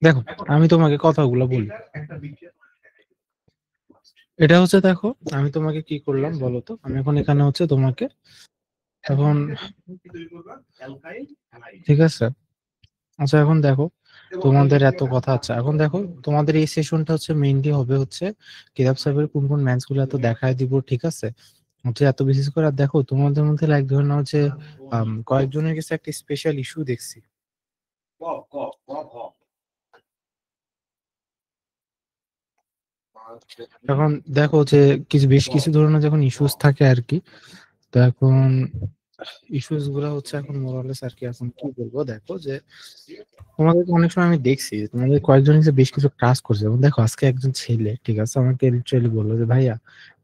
দেখো, আমি তোমাকে কথাগুলো বলি। এটা হচ্ছে, দেখো আমি তোমাকে কি করলাম বলো তো। আমি এখন এখানে হচ্ছে তোমাকে এখন, ঠিক আছে। আচ্ছা এখন দেখো, তোমাদের এত কথা। আচ্ছা এখন দেখো, তোমাদের এই সেশনটা হচ্ছে মেইনলি হবে হচ্ছে কিতাব সাহেবের কোন কোন ম্যাচ গুলো এত দেখায় দিব, ঠিক আছে। হচ্ছে এত বিশেষ করে। আর দেখো তোমাদের মধ্যে এক ধরনের হচ্ছে কয়েকজনের কাছে একটা স্পেশাল ইস্যু দেখছি। এখন দেখো যে কিছু বেশ কিছু ধরনের যখন ইস্যুস থাকে আর কি। তো এখন ইস্যুস গুলা হচ্ছে এখন মোরালেস আর কি। এখন কি বলবো, দেখো যে তোমাদেরকে অনেক সময় আমি দেখছি যে তোমাদের কয়েকজন এসে বেশ কিছু ক্লাস করছে। যেমন দেখো আজকে একজন ছেলে, ঠিক আছে, আমাকে লিটারালি বললো যে ভাইয়া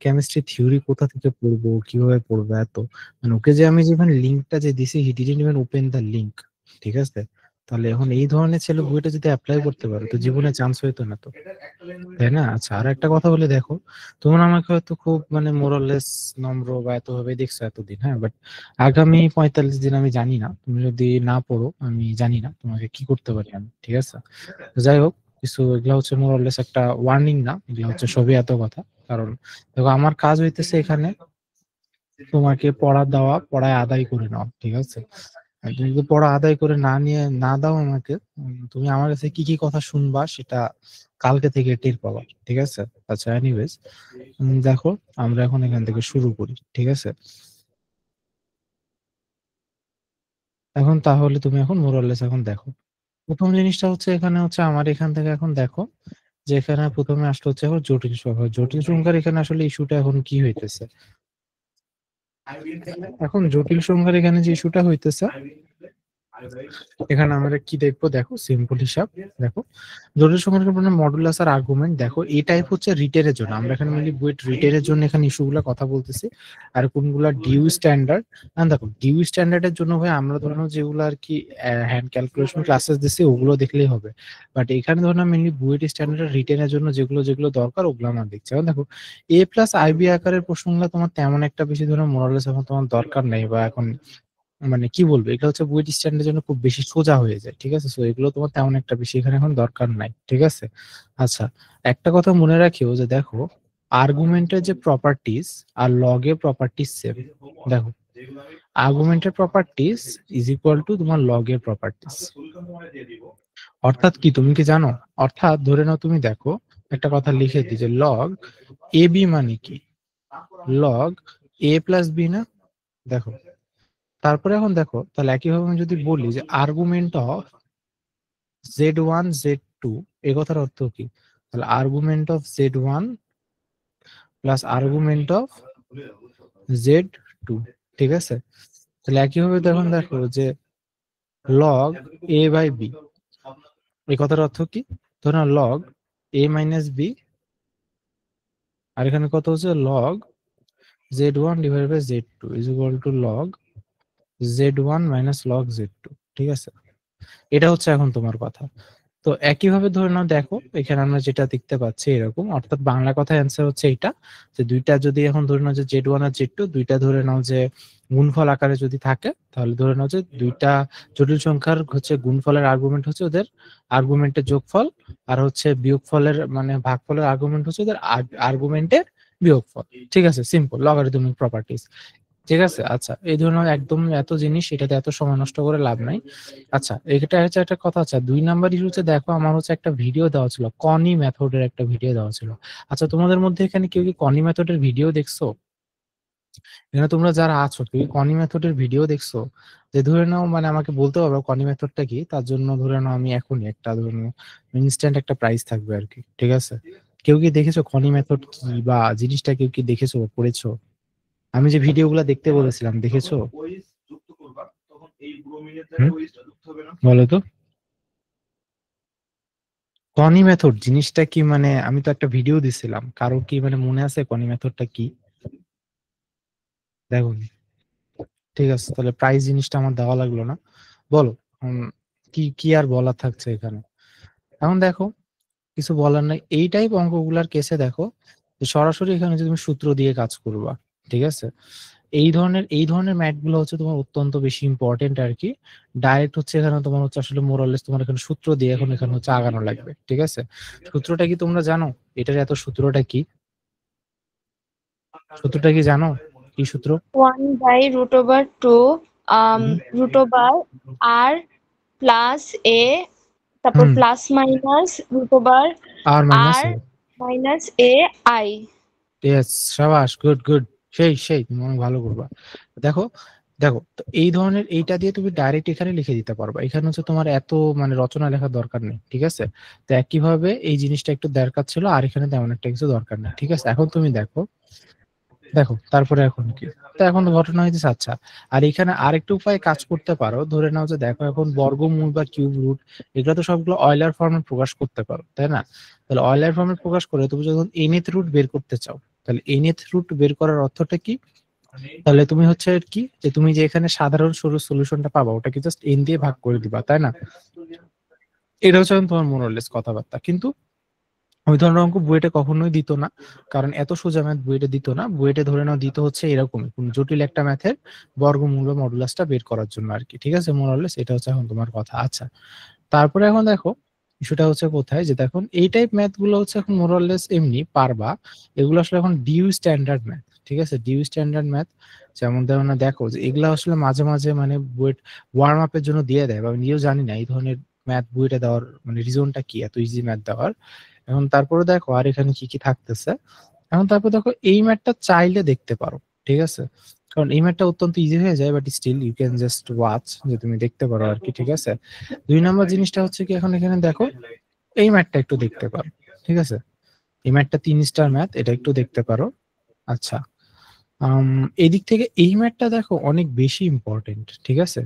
কেমিস্ট্রি থিওরি কোথা থেকে পড়বো, কিভাবে পড়বো এত। মানে ওকে যে আমি যেখানে লিঙ্কটা যে দিছি, he didn't even open the link, ঠিক আছে। তাহলে এখন এই ধরনের ছেলে বইটা যদি অ্যাপ্লাই করতে পারো তো জীবনে চান্স হইতো না তো, তাই না? আচ্ছা আর একটা কথা বলে দেখো, তোমরা আমাকে হয়তো খুব মানে মোরাললেস নম্র বা এত ভাবে দেখছো এতদিন, হ্যাঁ, বাট আগামী 45 দিন আমি জানি না, তুমি যদি না পড়ো আমি জানি না তোমাকে কি করতে পারি আমি, ঠিক আছে। তো যাই হোক, কিছু এগুলা হচ্ছে মোরাললেস একটা ওয়ার্নিং না, এগুলা হচ্ছে সবই এত কথা। কারণ দেখো আমার কাজ হইতেছে এখানে তোমাকে পড়া দেওয়া, পড়ায় আদায় করে নাও, ঠিক আছে। আর তুমি যদি পড়া আদায় করে না নিয়ে না দাও আমাকে, তুমি আমার কাছে কি কি কথা শুনবা সেটা কালকে থেকে টের পাবা, ঠিক আছে। আচ্ছা এনিওয়েজ, দেখো আমরা এখন এখান থেকে শুরু করি, ঠিক আছে। এখন তাহলে তুমি এখন মোরাললেস এখন দেখো, প্রথম জিনিসটা হচ্ছে এখানে হচ্ছে আমার এখান থেকে এখন দেখো যে এখানে প্রথমে আসলে হচ্ছে এখন জটিল সংখ্যা। জটিল সংখ্যার এখানে আসলে ইস্যুটা এখন কি হইতেছে। এখন জটিল সংখ্যার এখানে যে ইস্যুটা হইতেছে, এখানে আমরা কি দেখবো, দেখো সিম্পল হিসাব। দেখো জটিল সংখ্যার মানে মডুলাস আর আর্গুমেন্ট। দেখো এই টাইপ হচ্ছে রিটেনের জন্য, আমরা এখানে মেনলি বুয়েট রিটেনের জন্য এখানে ইস্যুগুলো কথা বলতেছি। আর কোনগুলা ডিউ স্ট্যান্ডার্ড, দেখো ডিউ স্ট্যান্ডার্ডের জন্য ভাই আমরা ধরো যেগুলো আর কি হ্যান্ড ক্যালকুলেশন ক্লাসেস দিচ্ছি ওগুলো দেখলেই হবে। বাট এখানে ধরো মেনলি বুয়েট স্ট্যান্ডার্ড রিটেনের জন্য যেগুলো যেগুলো দরকার ওগুলো আমরা দেখছি। এখন দেখো এ প্লাস আইবি আকারের প্রশ্নগুলো তোমার তেমন একটা বেশি ধরো মোরালেস এখন তোমার দরকার নেই, বা এখন মানে কি বলবো, এটা হচ্ছে বুয়েট স্ট্যান্ডের জন্য খুব বেশি সোজা হয়ে যায়, ঠিক আছে। সো এগুলো তোমার তেমন একটা বেশি এখানে এখন দরকার নাই, ঠিক আছে। আচ্ছা একটা কথা মনে রাখিও যে দেখো আর্গুমেন্টের যে প্রপার্টিজ আর লগের প্রপার্টিজ সেম। দেখো আর্গুমেন্টের প্রপার্টিজ ইজ ইকুয়াল টু তোমার লগের প্রপার্টিজ। অর্থাৎ কি তুমি কি জানো, অর্থাৎ ধরে নাও তুমি দেখো একটা কথা লিখে দিই যে লগ এ বি মানে কি, লগ এ প্লাস বি না। দেখো তারপরে এখন দেখো তাহলে একইভাবে আমি যদি বলি যে আর্গুমেন্ট অফ Z1 Z2, এ কথার অর্থ কি, তাহলে argument of Z1 plus argument of Z2, ঠিক আছে। তাহলে একইভাবে দেখুন, দেখো যে লগ এ বাই বি, এই কথার অর্থ কি, ধরো লগ এ মাইনাস বি, আর এখানে কত হচ্ছে log Z1 divide by Z2 is equal to log Z1 minus log Z2, ঠিক আছে। এটা হচ্ছে এখন তোমার কথা। তো একইভাবে ধরে নাও, দেখো এখানে আমরা যেটা দেখতে পাচ্ছি এরকম, অর্থাৎ বাংলা কথা অ্যান্সার হচ্ছে এইটা, যে দুইটা যদি এখন ধরে নাও যে Z1 আর Z2 দুইটা ধরে নাও যে গুণফল আকারে যদি থাকে, তাহলে ধরে নাও যে দুইটা জটিল সংখ্যার হচ্ছে গুণফলের আর্গুমেন্ট হচ্ছে ওদের আর্গুমেন্টের যোগফল, আর হচ্ছে বিয়োগফলের মানে ভাগফলের আর্গুমেন্ট হচ্ছে ওদের আর্গুমেন্টের বিয়োগফল, ঠিক আছে। সিম্পল লগারিদমিক প্রপার্টিজ, ঠিক আছে। আচ্ছা এই ধরনের একদম এত জিনিস, এটাতে এত সময় নষ্ট করে লাভ নাই। আচ্ছা এটা হচ্ছে একটা কথা। আচ্ছা 2 নাম্বার ইস্যু হচ্ছে, দেখো আমার হচ্ছে একটা ভিডিও দেওয়া ছিল, কনি মেথডের একটা ভিডিও দেওয়া ছিল। আচ্ছা তোমাদের মধ্যে এখানে কেউ কি কনি মেথডের ভিডিও দেখছো? এখানে তোমরা যারা আছো কেউ কি কনি মেথডের ভিডিও দেখছো? যে ধরে নাও মানে আমাকে বলতে পারবে কনি মেথডটা কি, তার জন্য ধরে নাও আমি এখনই একটা ধরে নাও ইনস্ট্যান্ট একটা প্রাইস থাকবে আর কি, ঠিক আছে। কেউ কি দেখেছো কনি মেথড কি বা জিনিসটা কেউ কি দেখেছো বা পড়েছো? আমি যে ভিডিওগুলো দেখতে বলেছিলাম দেখেছো? হুম? বলো তো কনি মেথড জিনিসটা কি, মানে আমি তো একটা ভিডিও দিছিলাম, কারো কি মানে মনে আছে কনি মেথডটা কি? দেখো ঠিক আছে, তাহলে প্রাইস জিনিসটা আমার দেওয়া লাগলো না। বলো কি কি আর বলার থাকছে এখানে। এখন দেখো কিছু বলার নাই, এই টাইপ অঙ্কগুলার কেসে দেখো যে সরাসরি এখানে যে তুমি সূত্র দিয়ে কাজ করবা, ঠিক আছে। এই ধরনের ম্যাথ গুলো হচ্ছে তোমার অত্যন্ত বেশি ইম্পর্টেন্ট আর কি। ডাইরেক্ট হচ্ছে এখানে তোমার হচ্ছে আসলে মোরালেস তোমার এখানে সূত্র দিয়ে এখন এখানে হচ্ছে আগানো লাগবে, ঠিক আছে? সূত্রটা কি তোমরা জানো? এটার এত সূত্রটা কি? সূত্রটা কি জানো? কি সূত্র? 1/√2 √r প্লাস এ, তারপর হুম, প্লাস মাইনাস √r আর minus r a. Minus a i. Yes, সাবাস, গুড গুড। সেই সেই, তুমি অনেক ভালো করবা। দেখো, দেখো তো এই ধরনের এইটা দিয়ে তুমি ডাইরেক্ট এখানে লিখে দিতে পারবা। এখানে হচ্ছে তোমার এত মানে রচনা লেখার দরকার নেই, ঠিক আছে? তো একইভাবে এই জিনিসটা একটু দরকার ছিল, আর এখানে তেমন একটা কিছু দরকার নেই, ঠিক আছে? এখন তুমি দেখো, দেখো তারপরে এখন কি। তো এখন ঘটনা হয়েছে, আচ্ছা, আর এখানে আরেকটা উপায় কাজ করতে পারো। ধরে নাও যে দেখো এখন বর্গমূল বা কিউব রুট এগুলো তো সবগুলো অয়লার ফর্মে প্রকাশ করতে পারো, তাই না? তাহলে অয়লার ফর্মে প্রকাশ করে তুমি যখন nth রুট বের করতে চাও, তাহলে nth রুট বের করার অর্থটা কি? তাহলে তুমি হচ্ছে কি, যে তুমি যে এখানে সাধারণ সরু সলিউশনটা পাবা ওটাকে জাস্ট n দিয়ে ভাগ করে দিবা, তাই না? এটা হচ্ছে এখন তোমার মোরালেস কথাবার্তা। কিন্তু ওই ধরনের অঙ্ক বুয়েটে কখনোই দিত না, কারণ এত সোজা ম্যাথ বুয়েটে দিত না। বুয়েটে ধরে নাও দিত হচ্ছে এরকমই কোন জটিল একটা ম্যাথের বর্গমূল বা মডুলাসটা বের করার জন্য আর কি, ঠিক আছে? মোরালেস এটা হচ্ছে এখন তোমার কথা। আচ্ছা, তারপরে এখন দেখো ইস্যুটা হচ্ছে কোথায়, যে দেখুন এই টাইপ ম্যাথ গুলো হচ্ছে এখন মোরালেস এমনি পারবা। এগুলো আসলে এখন ডিউ স্ট্যান্ডার্ড ম্যাথ, ঠিক আছে? ডিউ স্ট্যান্ডার্ড ম্যাথ, যেমন দেখো না, দেখো যে এগুলা আসলে মাঝে মাঝে মানে বুয়েট ওয়ার্ম আপের জন্য দিয়ে দেয়, বা আমি নিজেও জানি না এই ধরনের ম্যাথ বুয়েটে দেওয়ার মানে রিজনটা কি এত ইজি ম্যাথ দেওয়ার। এখন তারপরে দেখো আর এখানে কি কি থাকতেছে। এখন তারপর দেখো এই ম্যাথটা চাইলে দেখতে পারো, ঠিক আছে? কারণ এই ম্যাথটা অত্যন্ত ইজি হয়ে যায়, but still you can just watch, যে তুমি দেখতে পারো আর কি, ঠিক আছে? দুই নম্বর জিনিসটা হচ্ছে কি, এখন এখানে দেখো এই ম্যাথটা একটু দেখতে পারো, ঠিক আছে? এই ম্যাথটা 3 স্টার ম্যাথ, এটা একটু দেখতে পারো। আচ্ছা, এদিক থেকে এই ম্যাথটা দেখো অনেক বেশি ইম্পর্টেন্ট, ঠিক আছে?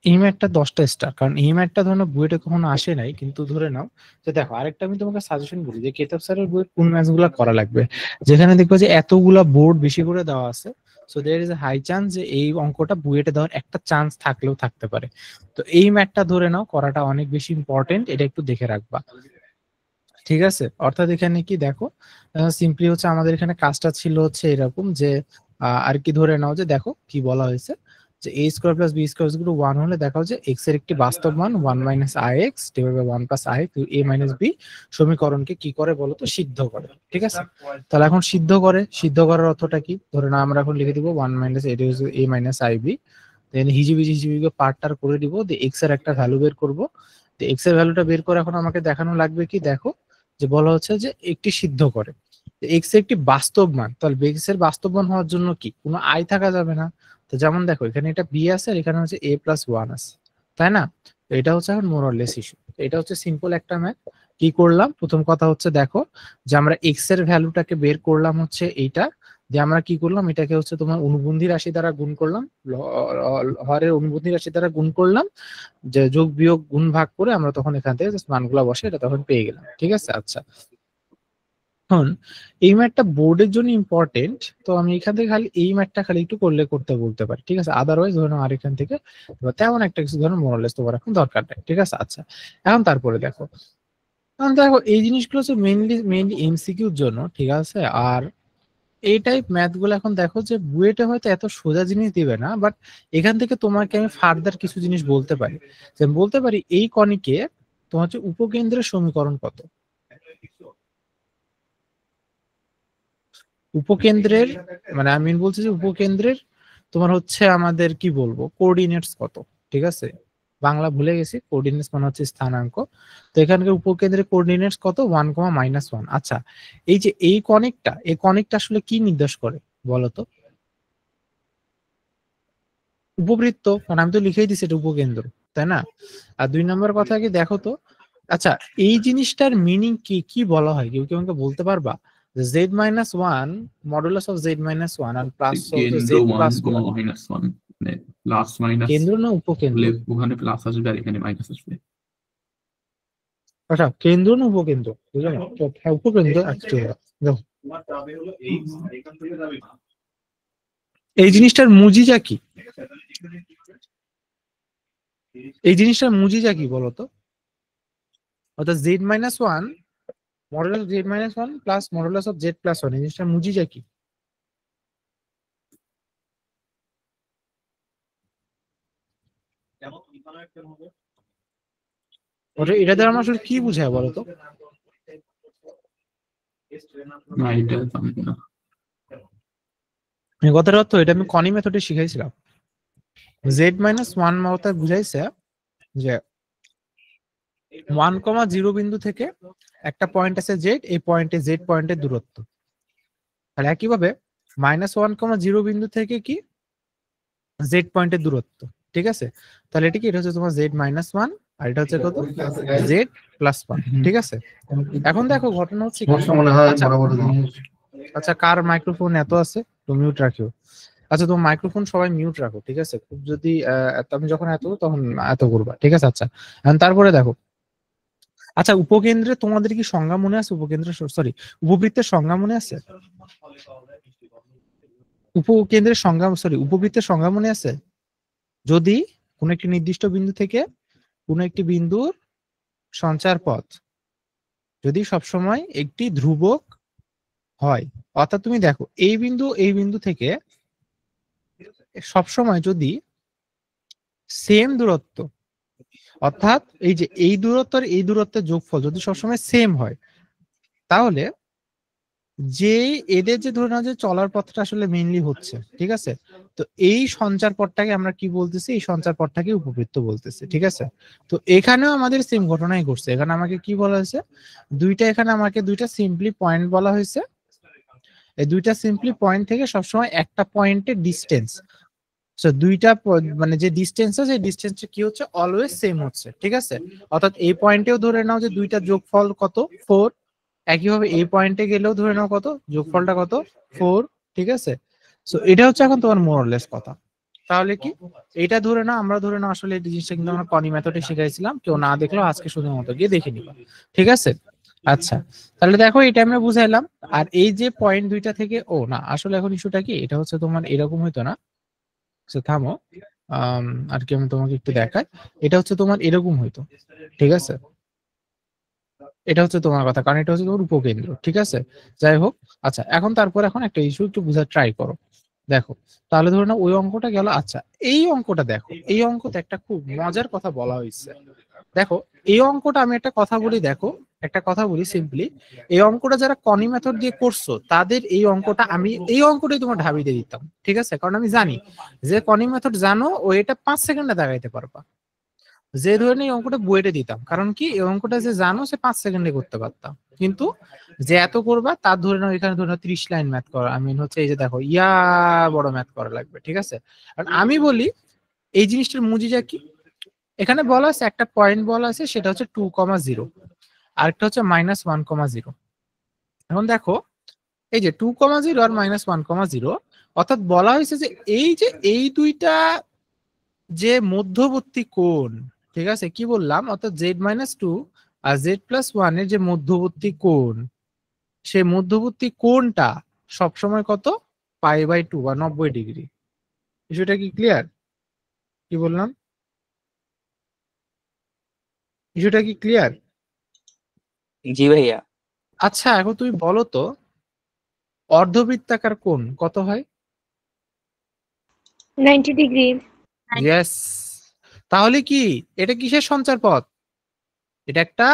এই ম্যাথটা 10টা স্টার, কারণ এই ম্যাথটা ধরো বুয়েটে কখনো আসে নাই, কিন্তু ধরে নাও যে দেখো আরেকটা আমি তোমাকে সাজেশন বলি, যে কেতাব স্যারের বইয়ের কোন ম্যাথ গুলা করা লাগবে, যেখানে দেখবো যে এতগুলা বোর্ড বেশি করে দেওয়া আছে। So there is a high chance যে এই অঙ্কটা বুয়েটে দেওয়ার একটা চান্স থাকলেও থাকতে পারে। তো এই ম্যাথটা ধরে নাও করাটা অনেক বেশি ইম্পর্টেন্ট, এটা একটু দেখে রাখবা, ঠিক আছে? অর্থাৎ এখানে কি দেখো, সিম্পলি হচ্ছে আমাদের এখানে কাজটা ছিল হচ্ছে এরকম যে আর কি, ধরে নাও যে দেখো কি বলা হয়েছে, যে a square plus B square equal to 1 হলে দেখা যে এক্স এর একটি বাস্তব মান 1 minus I X divide by 1 plus I A minus B সমীকরণকে কি করে বলো তো, সিদ্ধ করে, ঠিক আছে? তাহলে এখন সিদ্ধ করে, সিদ্ধ করার অর্থটা কি? ধরে নাও আমরা এখন লিখে দিব 1 minus a minus i b, then হিজিবিজি হিজিবিকে পার্টটার করে দিব, দিয়ে এক্স এর একটা ভ্যালু বের করব। তো এক্স এর ভ্যালুটা বের করে এখন আমাকে দেখানো লাগবে কি, দেখো যে বলা হচ্ছে যে একটি সিদ্ধ করে এক্স এর একটি বাস্তব মান। তাহলে এক্স এর বাস্তব মান হওয়ার জন্য কি কোনো আই থাকা যাবে না। তো যেমন দেখো এখানে এটা বি আছে, আর এখানে হচ্ছে a+1 আছে, তাই না? তো এটা হচ্ছে এখন মোরলেস ইস্যু। এটা হচ্ছে সিম্পল একটা ম্যাথ। কি করলাম, প্রথম কথা হচ্ছে দেখো যে আমরা এক্স এর ভ্যালুটাকে বের করলাম হচ্ছে এইটা, যে আমরা কি করলাম এটাকে হচ্ছে তোমার অনুবন্ধী রাশি দ্বারা গুণ করলাম, হরের অনুবন্ধী রাশি দ্বারা গুণ করলাম, যে যোগ বিয়োগ গুণ ভাগ করে আমরা তখন এখান থেকে জাস্ট মানগুলা বসে এটা তখন পেয়ে গেলাম, ঠিক আছে? আচ্ছা, এখন এই ম্যাথটা বোর্ডের জন্য ইম্পর্টেন্ট, তো আমি এখান থেকে খালি এই ম্যাথটা খালি একটু করলে করতে বলতে পারি, ঠিক আছে? আদারওয়াইজ ধরুন আর এখান থেকে তেমন একটা কিছু ধরুন মোরালেস তোমার এখন দরকার নেই, ঠিক আছে? আচ্ছা, এখন তারপরে দেখো, এখন দেখো এই জিনিসগুলো হচ্ছে মেইনলি এমসিকিউর জন্য, ঠিক আছে? আর এই টাইপ ম্যাথ গুলো এখন দেখো যে বুয়েটে হয়তো এত সোজা জিনিস দিবে না, বাট এখান থেকে তোমাকে আমি ফার্দার কিছু জিনিস বলতে পারি। যে আমি বলতে পারি এই কণিকে তোমার হচ্ছে উপকেন্দ্রের সমীকরণ কত, উপকেন্দ্রের, মানে আমি বলছি যে উপকেন্দ্রের তোমার হচ্ছে আমাদের কি বলবো কোঅর্ডিনেটস কত, ঠিক আছে? বাংলা ভুলে গেছি, কোঅর্ডিনেটস মানে হচ্ছে স্থানাঙ্ক। তো এখানকার উপকেন্দ্রের কোঅর্ডিনেটস কত, 1, -1। আচ্ছা, এই যে এই কনিকটা আসলে কি নির্দেশ করে বলো তো? উপবৃত্ত, মানে আমি তো লিখেই দিছি এটা উপকেন্দ্র, তাই না? আর 2 নম্বর কথা কি দেখো তো, আচ্ছা এই জিনিসটার মিনিং কি, কি বলা হয় কেউ কি আমাকে বলতে পারবা? z-1 মডুলাস অফ z-1 আর প্লাস কেন্দ্র z one plus comma one, minus one, মানে প্লাস মাইনাস কেন্দ্র না উপকেন্দ্র? হলে ওখানে প্লাস আসবে আর এখানে মাইনাস আসবে। আচ্ছা, কেন্দ্র না উপকেন্দ্র বুঝলাম না। তো, হ্যাঁ উপকেন্দ্র। আচ্ছা ঠিক আছে, দেখো এই জিনিসটার মুজিজা কি, এই জিনিসটার মুজিজা কি বলতো? অর্থাৎ z-1 modulus z-1 plus modulus of z+1, এই জিনিসটার মুজিজা কি? ওটা এটা দ্বারা আমরা আসলে কি বুঝায় বলো তো? না এটা জানি না। এই কথার অর্থ এটা আমি কনি মেথডে শিখাইছিলাম। z-1 মাত্রায় বুঝাইছে যে 1,0 বিন্দু থেকে একটা পয়েন্ট আছে z, এই পয়েন্টে z পয়েন্টের দূরত্ব। আর একইভাবে -1,0 বিন্দু থেকে কি z পয়েন্টের দূরত্ব। ঠিক আছে, তাহলে এটা কি, এটা হচ্ছে তোমার z-1 আর এটা হচ্ছে কত, z+1। ঠিক আছে, এখন দেখো ঘটনা হচ্ছে কি, আচ্ছা, আচ্ছা কার মাইক্রোফোন এত আছে তো মিউট রাখিও। আচ্ছা তোমার মাইক্রোফোন সবাই মিউট রাখো, ঠিক আছে, খুব যদি তুমি যখন এত তখন এত করবা, ঠিক আছে। আচ্ছা এখন তারপরে দেখো, আচ্ছা উপকেন্দ্রে তোমাদের কি সংজ্ঞা মনে আছে? উপকেন্দ্রের সরি উপবৃত্তের সংজ্ঞা মনে আছে? উপকেন্দ্রের সংজ্ঞা সরি উপবৃত্তের সংজ্ঞা মনে আছে? যদি কোন একটি নির্দিষ্ট বিন্দু থেকে কোন একটি বিন্দুর সঞ্চার পথ যদি সবসময় একটি ধ্রুবক হয়, অর্থাৎ তুমি দেখো এই বিন্দু থেকে সবসময় যদি সেম দূরত্ব, অর্থাৎ এই দূরত্বের যোগফল যদি সবসময় সেম হয়, তাহলে যে এদের যে ধরে নাও যে চলার পথটা আসলে মেইনলি হচ্ছে, ঠিক আছে, তো এই সঞ্চার পথটাকে আমরা কি বলতেছি, এই সঞ্চার পথটাকে উপবৃত্ত বলতেছি। ঠিক আছে, তো এখানেও আমাদের সেম ঘটনাই ঘটছে। এখানে আমাকে কি বলা হয়েছে, এখানে আমাকে দুইটা সিম্পলি পয়েন্ট বলা হয়েছে। এই দুইটা সিম্পলি পয়েন্ট থেকে সবসময় একটা পয়েন্টের ডিস্টেন্স, দুইটা মানে যে ডিস্টেন্স আছে সেই ডিস্টেন্সটা কি হচ্ছে, অলওয়েজ সেম হচ্ছে। ঠিক আছে, অর্থাৎ এই পয়েন্টেও ধরে নাও যে দুইটা যোগফল কত, 4। একইভাবে এই পয়েন্টে গেলেও ধরে নাও কত, যোগফলটা কত, 4। ঠিক আছে, সো এটা হচ্ছে এখন তোমার মোরলেস কথা। তাহলে কি এটা ধরে নাও, আমরা ধরে নাও আসলে এই জিনিসটা কিন্তু আমরা কনি মেথডে শিখাইছিলাম, কেউ না দেখলেও আজকে শুধুমাত্র গিয়ে দেখে নিবা। ঠিক আছে, আচ্ছা তাহলে দেখো এটা আমরা বুঝাইলাম। আর এই যে পয়েন্ট দুইটা থেকে, ও না আসলে এখন ইস্যুটা কি, এটা হচ্ছে তোমার এরকম হইতো না, থামো, আর কি আমি তোমাকে একটু দেখাই। এটা হচ্ছে তোমার এরকম হইতো, ঠিক আছে, এটা হচ্ছে তোমার কথা, কারণ এটা হচ্ছে তোমার উপকেন্দ্র। ঠিক আছে, যাই হোক, আচ্ছা এখন এখন একটা ইস্যু একটু বোঝার ট্রাই করো। দেখো তাহলে ধরো না ওই অঙ্কটা গেল। আচ্ছা এই অঙ্কটা দেখো, এই অঙ্কতে একটা খুব মজার কথা বলা হয়েছে। দেখো এই অঙ্কটা আমি একটা কথা বলি, দেখো একটা কথা বলি সিম্পলি, এই অঙ্কটা যারা কনি মেথড দিয়ে করছো তাদের এই অঙ্কটা, আমি এই অঙ্কটাই তোমার ঢাবি দিয়ে দিতাম। ঠিক আছে, কারণ আমি জানি যে কনি মেথড জানো ও এটা 5 সেকেন্ডে দেখাইতে পারবা। যে ধরনের এই অঙ্কটা বুয়েটে দিতাম, কারণ কি এই অঙ্কটা যে জানো সে 5 সেকেন্ডে করতে পারতাম। কিন্তু যে এত করবা তার ধরে নাও এখানে ধরে নাও 30 লাইন ম্যাথ করা, আমি হচ্ছে এই যে দেখো বড় ম্যাথ করা লাগবে। ঠিক আছে, কারণ আমি বলি এই জিনিসটার মুজিজা কি, এখানে বলা আছে একটা পয়েন্ট বলা আছে, সেটা হচ্ছে 2,0, আরেকটা হচ্ছে -1,0। এখন দেখো এই যে 2,0 আর -1,0, অর্থাৎ বলা হয়েছে যে এই দুইটা যে মধ্যবর্তী কোণ, ঠিক আছে, কি বললাম, অর্থাৎ z-2 আর z+1 এর যে মধ্যবর্তী কোণ, সেই মধ্যবর্তী কোণটা সবসময় কত, π/2 বা 90 ডিগ্রি। বিষয়টা কি ক্লিয়ার? কি বললাম, বিষয়টা কি ক্লিয়ার? জি ভাইয়া। আচ্ছা এখন তুমি বলো তো, অর্ধবৃত্তাকার কোণ কত হয়? 90 ডিগ্রি। ইয়েস, তাহলে কি এটা কিসের সঞ্চার পথ? এটা একটা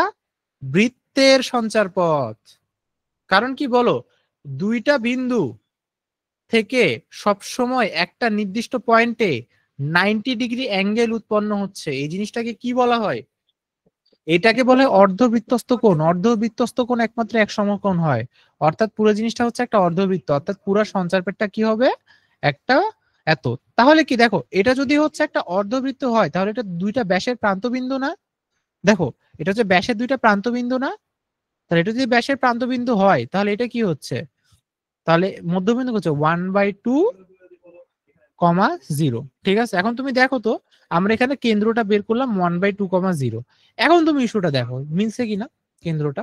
বৃত্তের সঞ্চার পথ। কারণ কি বলো, দুইটা বিন্দু থেকে সবসময় একটা নির্দিষ্ট পয়েন্টে 90 ডিগ্রি অ্যাঙ্গেল উৎপন্ন হচ্ছে, এই জিনিসটাকে কি বলা হয়? এটাকে বলে অর্ধবৃত্তস্থ কোণ। অর্ধবৃত্তস্থ কোণ একমাত্র এক সমকোণ হয়, অর্থাৎ পুরো জিনিসটা হচ্ছে একটা অর্ধবৃত্ত, অর্থাৎ পুরো সঞ্চারপেটটা কি হবে, একটা এত। তাহলে কি দেখো, এটা যদি হচ্ছে একটা অর্ধবৃত্ত হয় তাহলে এটা দুইটা ব্যাসের প্রান্তবিন্দু না? দেখো এটা হচ্ছে ব্যাসের দুইটা প্রান্তবিন্দু না? তাহলে এটা যদি ব্যাসের প্রান্তবিন্দু হয় তাহলে এটা কি হচ্ছে, তাহলে মধ্যবিন্দু হচ্ছে 1/2,0। ঠিক আছে, এখন তুমি দেখো তো, আমরা এখানে কেন্দ্রটা বের করলাম 1/2,0। এখন তুমি ইস্যুটা দেখো মিলছে কিনা কেন্দ্রটা,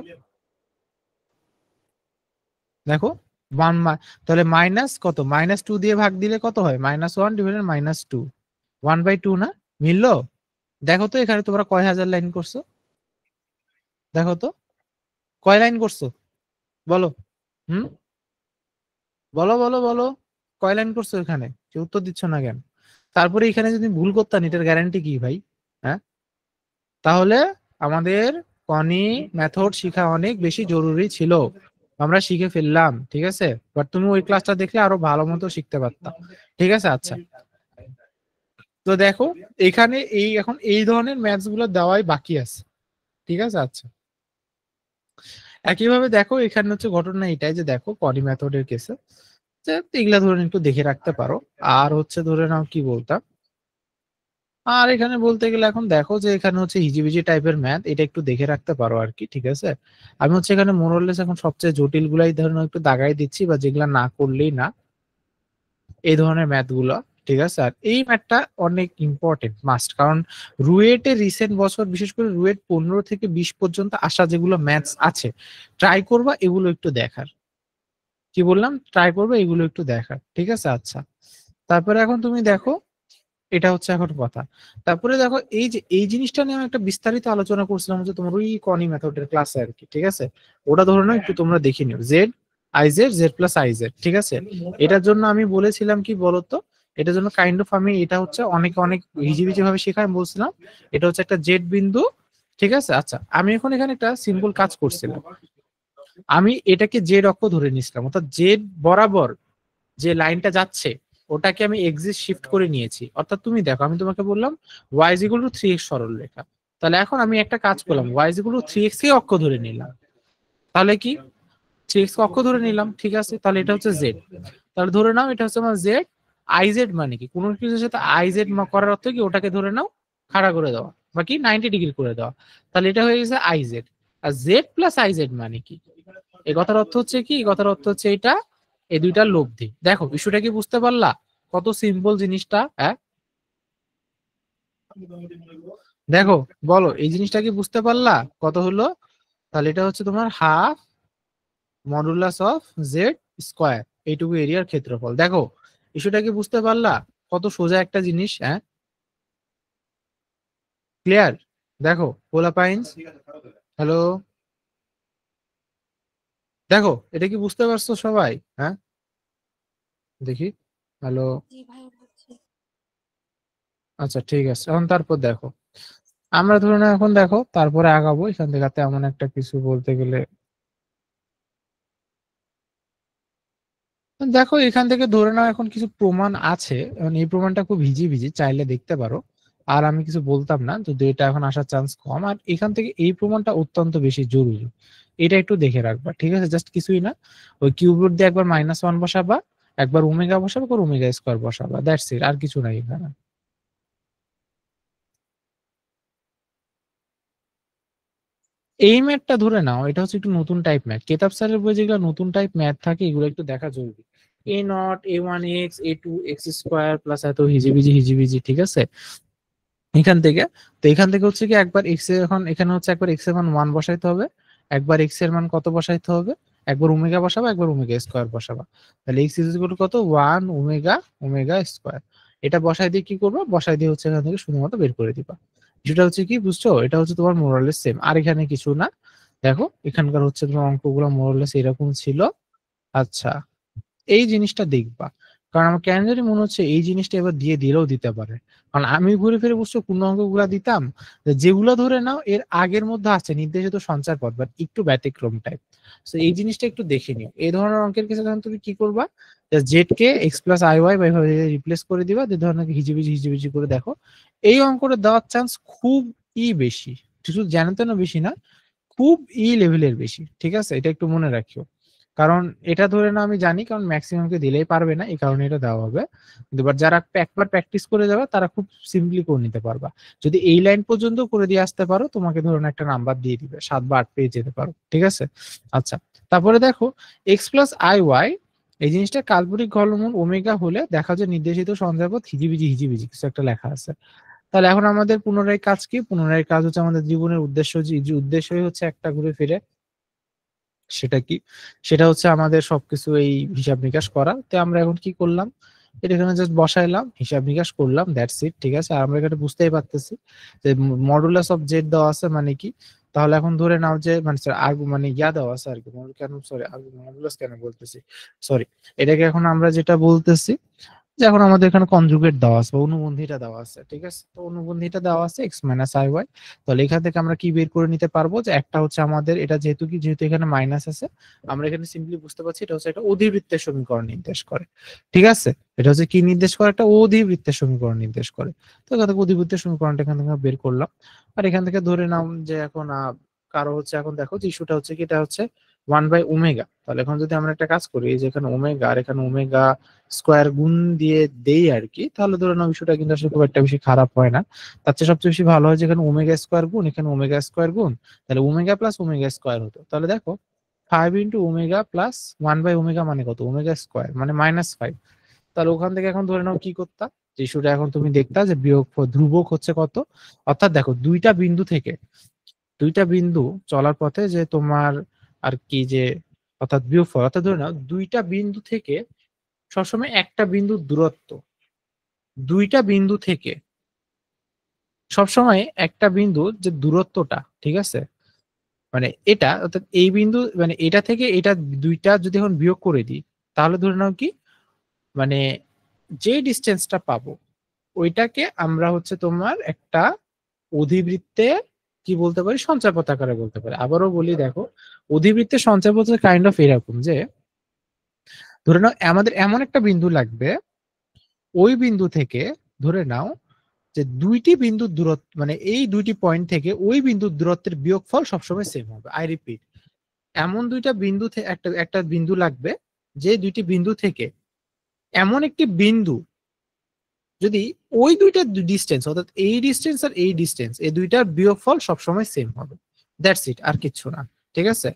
দেখো তাহলে মাইনাস কত, -2 দিয়ে ভাগ দিলে কত হয়, -1/-2, 1/2 না? মিললো? দেখো তো এখানে তোমরা কয় হাজার লাইন করছো, দেখো তো কয় লাইন করছো, বলো। হুম, বলো বলো বলো, কয় লাইন করছো এখানে, কেউ উত্তর দিচ্ছ না কেন? তারপরে এখানে যদি ভুল করতাম এটার গ্যারান্টি কি ভাই? হ্যাঁ, তাহলে আমাদের কনি মেথড শেখা অনেক বেশি জরুরি ছিল, আমরা শিখে ফেললাম, ঠিক আছে। বাট তুমি ওই ক্লাসটা দেখলে আরো ভালো মতো শিখতে পারতাম, ঠিক আছে। আচ্ছা, তো দেখো এখানে এখন এই ধরনের ম্যাথস গুলো দেওয়াই বাকি আছে, ঠিক আছে। আচ্ছা, একইভাবে দেখো এখানে হচ্ছে ঘটনা এটাই যে দেখো কনি মেথডের কেসে যে এগুলা ধরে একটু দেখে রাখতে পারো। আর হচ্ছে ধরে নাও কি বলতাম, আর এখানে বলতে গেলে এখন দেখো যে এখানে হচ্ছে হিজিবিজি টাইপের ম্যাথ, এটা একটু দেখে রাখতে পারো আর কি, ঠিক আছে। আমি হচ্ছে এখানে মোরলেস এখন সবচেয়ে জটিল গুলাই ধরে নাও একটু দাগাই দিচ্ছি, বা যেগুলা না করলেই না, এই ধরনের ম্যাথ গুলো, ঠিক আছে। আর এই ম্যাথটা অনেক ইম্পর্টেন্ট মাস্ট, কারণ রুয়েটে রিসেন্ট বছর বিশেষ করে রুয়েট 15 থেকে 20 পর্যন্ত আসা যেগুলো ম্যাথস আছে, ট্রাই করবা এগুলো একটু দেখার। কি বললাম? ট্রাই করবে এগুলো একটু দেখার, ঠিক আছে। আচ্ছা, তারপরে এখন তুমি দেখো, এটা হচ্ছে এখন কথা। তারপরে দেখো এই যে এই জিনিসটা নিয়ে আমি একটা বিস্তারিত আলোচনা করছিলাম যে তোমার ওই কনি মেথডের ক্লাসে আর কি, ঠিক আছে। ওটা ধরে নাও একটু তোমরা দেখে নিও, Z IZ Z plus IZ, ঠিক আছে। এটার জন্য আমি বলেছিলাম কি বলতো, এটার জন্য কাইন্ড অফ আমি এটা হচ্ছে অনেক অনেক হিজিবিজি ভাবে শেখায় আমি বলছিলাম, এটা হচ্ছে একটা জেড বিন্দু, ঠিক আছে। আচ্ছা, আমি এখন এখানে একটা সিম্পল কাজ করছিলাম, আমি এটাকে জেড অক্ষ ধরে নিয়েছিলাম, অর্থাৎ জেড বরাবর যে লাইনটা যাচ্ছে ওটাকে আমি এক্সিস শিফট করে নিয়েছি। অর্থাৎ তুমি দেখো আমি তোমাকে বললাম Y is equal to 3x সরল রেখা, তাহলে এখন আমি একটা কাজ করলাম, Y is equal to 3x কে অক্ষ ধরে নিলাম, তাহলে কি 3x কে অক্ষ ধরে নিলাম, ঠিক আছে। তাহলে এটা হচ্ছে জেড, তাহলে ধরে নাও এটা হচ্ছে আমার জেড। আইজেড মানে কি, কোনো কিছুর সাথে আইজেড করার অর্থ কি, ওটাকে ধরে নাও খাড়া করে দেওয়া, বাকি 90 ডিগ্রি করে দেওয়া, তাহলে এটা হয়ে গেছে আইজেড। আর জেড প্লাস আইজেড মানে কি, এই কথার অর্থ হচ্ছে কি, এই কথার অর্থ হচ্ছে এটা এই দুইটার লব্ধি। দেখো বিষয়টা কি বুঝতে পারলা, কত সিম্পল জিনিসটা? হ্যাঁ, দেখো বলো এই জিনিসটা কি বুঝতে পারলা কত হলো? তাহলে এটা হচ্ছে তোমার half modulus of Z square, এইটুকু এরিয়ার ক্ষেত্রফল। দেখো বিষয়টা কি বুঝতে পারলা, কত সোজা একটা জিনিস। হ্যাঁ, ক্লিয়ার? দেখো পোলা পাইন্স, হ্যালো, দেখো এটা কি বুঝতে পারছো সবাই? হ্যাঁ, দেখি, হ্যালো, আচ্ছা ঠিক আছে। এখন তারপর দেখো আমরা ধরে নাও এখন দেখো তারপরে আগাবো এখান থেকে, এমন একটা কিছু বলতে গেলে দেখো এখান থেকে ধরে নাও এখন কিছু প্রমাণ আছে, এখন এই প্রমাণটা খুব ভিজি ভিজি, চাইলে দেখতে পারো। আর আমি কিছু বলতাম না, যদি এটা এখন আসার চান্স কম। আর এখান থেকে এই প্রমাণটা অত্যন্ত বেশি জরুরি, এটা একটু দেখে রাখবা, ঠিক আছে। জাস্ট কিছুই না, ওই কিউবরুট দিয়ে একবার -1 বসাবা, একবার ওমেগা বসাবা, একবার ওমেগা স্কোয়ার বসাবা, দ্যাটস ইট, আর কিছু নাই এখানে। এই ম্যাথটা ধরে নাও এটা হচ্ছে একটু নতুন টাইপ ম্যাথ, কেতাব স্যারের বই যেগুলো নতুন টাইপ ম্যাথ থাকে এগুলো একটু দেখা জরুরি। a0 a1x a2x² প্লাস এত হিজিবিজি হিজিবিজি, ঠিক আছে। এখান থেকে, তো এখান থেকে হচ্ছে কি একবার এক্স এর, এখন এখানে হচ্ছে একবার এক্স এর মান 1 বসাইতে হবে, একবার এক্স এর মান কত বসাইতে হবে, একবার ওমেগা বসাবা, একবার ওমেগা স্কোয়ার বসাবা। তাহলে এক্স ইজ ইকুয়াল টু কত, 1 ওমেগা ওমেগা স্কোয়ার। এটা বসাই দিয়ে কি করবো, বসাই দিয়ে হচ্ছে এখান থেকে শুধুমাত্র বের করে দিবা। যেটা হচ্ছে কি বুঝছো, এটা হচ্ছে তোমার মোরালেস সেম, আর এখানে কিছু না। দেখো এখানকার হচ্ছে তোমার অঙ্কগুলো মোরালেস এরকম ছিল। আচ্ছা, এই জিনিসটা দেখবা, কারণ আমার কেন জানি মনে হচ্ছে এই জিনিসটা এবার দিয়ে দিলেও দিতে পারে। কারণ আমি ঘুরে ফিরে বুঝছো কোন অঙ্কগুলা দিতাম, যেগুলো ধরে নাও এর আগের মধ্যে আছে নির্দেশিত সঞ্চার পথ, বাট একটু ব্যতিক্রম টাইপ। তো এই জিনিসটা একটু দেখে নিও, এই ধরনের অঙ্কের ক্ষেত্রে তখন তুমি কি করবা, জেড কে এক্স প্লাস আই ওয়াই বা এইভাবে রিপ্লেস করে দিবা, যে ধরনের হিজিবিজি হিজিবিজি করে দেখো এই অঙ্কটা দেওয়ার চান্স খুব বেশি, শুধু জানতে না বেশি না, খুব লেভেলের বেশি, ঠিক আছে। এটা একটু মনে রাখিও, কারণ এটা ধরে না আমি জানি, কারণ ম্যাক্সিমামকে দিলেই পারবে না, এই কারণে এটা দেওয়া হবে। কিন্তু এবার যারা একবার প্র্যাকটিস করে যাবে তারা খুব সিম্পলি করে নিতে পারবা। যদি এই লাইন পর্যন্ত করে দিয়ে আসতে পারো, তোমাকে ধরুন একটা নাম্বার দিয়ে দিবে, 7 বা 8 পেয়ে যেতে পারো, ঠিক আছে। আচ্ছা, তারপরে দেখো এক্স প্লাস আই ওয়াই, এই জিনিসটা কাল্পনিক ঘনমূল ওমেগা হলে দেখা যায় নির্দেশিত সঞ্চয়পথ হিজিবিজি হিজিবিজি কিছু একটা লেখা আছে। তাহলে এখন আমাদের পুনরায় কাজ কি, পুনরায় কাজ হচ্ছে আমাদের জীবনের উদ্দেশ্য, যে উদ্দেশ্যই হচ্ছে একটা ঘুরে ফিরে, সেটা কি, সেটা হচ্ছে আমাদের সবকিছু এই হিসাব নিকাশ করা। তো আমরা এখন কি করলাম, এটা এখানে জাস্ট বসাইলাম, হিসাব নিকাশ করলাম, দ্যাটস ইট, ঠিক আছে। আর আমরা এখানে বুঝতেই পারতেছি যে মডুলাস অফ জেড দেওয়া আছে মানে কি। তাহলে এখন ধরে নাও যে মানে মানে ইয়া দেওয়া আছে আর কি, কেন সরি মডুলাস কেন বলতেছি, সরি, এটাকে এখন আমরা যেটা বলতেছি যে এখন আমাদের এখানে কনজুগেট দেওয়া আছে বা অনুবন্ধীটা দেওয়া আছে, ঠিক আছে? তো অনুবন্ধীটা দেওয়া আছে x মাইনাস আই ওয়াই। তাহলে এখান থেকে আমরা কি বের করে নিতে পারবো যে একটা হচ্ছে আমাদের এটা যেহেতু এখানে মাইনাস আছে, আমরা এখানে সিম্পলি বুঝতে পারছি এটা হচ্ছে একটা অধিবৃত্তের সমীকরণ নির্দেশ করে, ঠিক আছে? এটা হচ্ছে কি নির্দেশ করে? একটা অধিবৃত্তের সমীকরণ নির্দেশ করে। তো এখান থেকে অধিবৃত্তের সমীকরণটা এখান থেকে বের করলাম। আর এখান থেকে ধরে নাও যে এখন কারো হচ্ছে, এখন দেখো যে ইস্যুটা হচ্ছে কি, এটা হচ্ছে 1/ওমেগা। তাহলে এখন যদি আমরা একটা কাজ করি, যে এখানে ওমেগা আর এখানে ওমেগা স্কোয়ার গুণ দিয়ে দেই আর কি, তাহলে ধরে নাও ইস্যুটা কিন্তু আসলে খুব একটা বেশি খারাপ হয় না। তার চেয়ে সবচেয়ে বেশি ভালো হয় যেখানে ওমেগা স্কোয়ার গুণ এখানে ওমেগা স্কোয়ার গুণ, তাহলে ওমেগা প্লাস ওমেগা স্কোয়ার হতো। তাহলে দেখো 5 × ওমেগা প্লাস 1/ওমেগা মানে কত? ওমেগা স্কোয়ার মানে -5। তাহলে ওখান থেকে এখন ধরে নাও কি করতা, যে ইস্যুটা এখন তুমি দেখতা যে ধ্রুবক হচ্ছে কত, অর্থাৎ দেখো দুইটা বিন্দু চলার পথে যে তোমার আর কি যে, অর্থাৎ বিয়োগফল, অর্থাৎ ধরে নাও দুইটা বিন্দু থেকে সবসময় একটা বিন্দুর দূরত্ব, দুইটা বিন্দু থেকে সবসময় একটা বিন্দুর যে দূরত্বটা, ঠিক আছে, মানে এটা অর্থাৎ এই বিন্দু মানে এটা থেকে এটা দুইটা যদি এখন বিয়োগ করে দিই, তাহলে ধরে নাও কি, মানে যে ডিস্টেন্সটা পাবো ওইটাকে আমরা হচ্ছে তোমার একটা অধিবৃত্তে কি বলতে পারি, সঞ্চারপথ আকারে বলতে পারি। আবারও বলি, দেখো অধিবৃত্তের সঞ্চারপথ কাইন্ড অফ এরকম যে, ধরে নাও আমাদের এমন একটা বিন্দু লাগবে, ওই বিন্দু থেকে ধরে নাও যে দুইটি বিন্দুর দূরত্ব, মানে এই দুইটি পয়েন্ট থেকে ওই বিন্দুর দূরত্বের বিয়োগফল সবসময় সেম হবে। আই রিপিট, এমন দুইটা বিন্দু একটা বিন্দু লাগবে, যে দুইটি বিন্দু থেকে এমন একটি বিন্দু, যদি ওই দুইটা ডিস্টেন্স, অর্থাৎ এই ডিস্টেন্স আর এই ডিস্টেন্স, এই দুইটার বিয়োগফল সবসময় সেম হবে। দ্যাটস ইট, আর কিচ্ছু না, ঠিক আছে?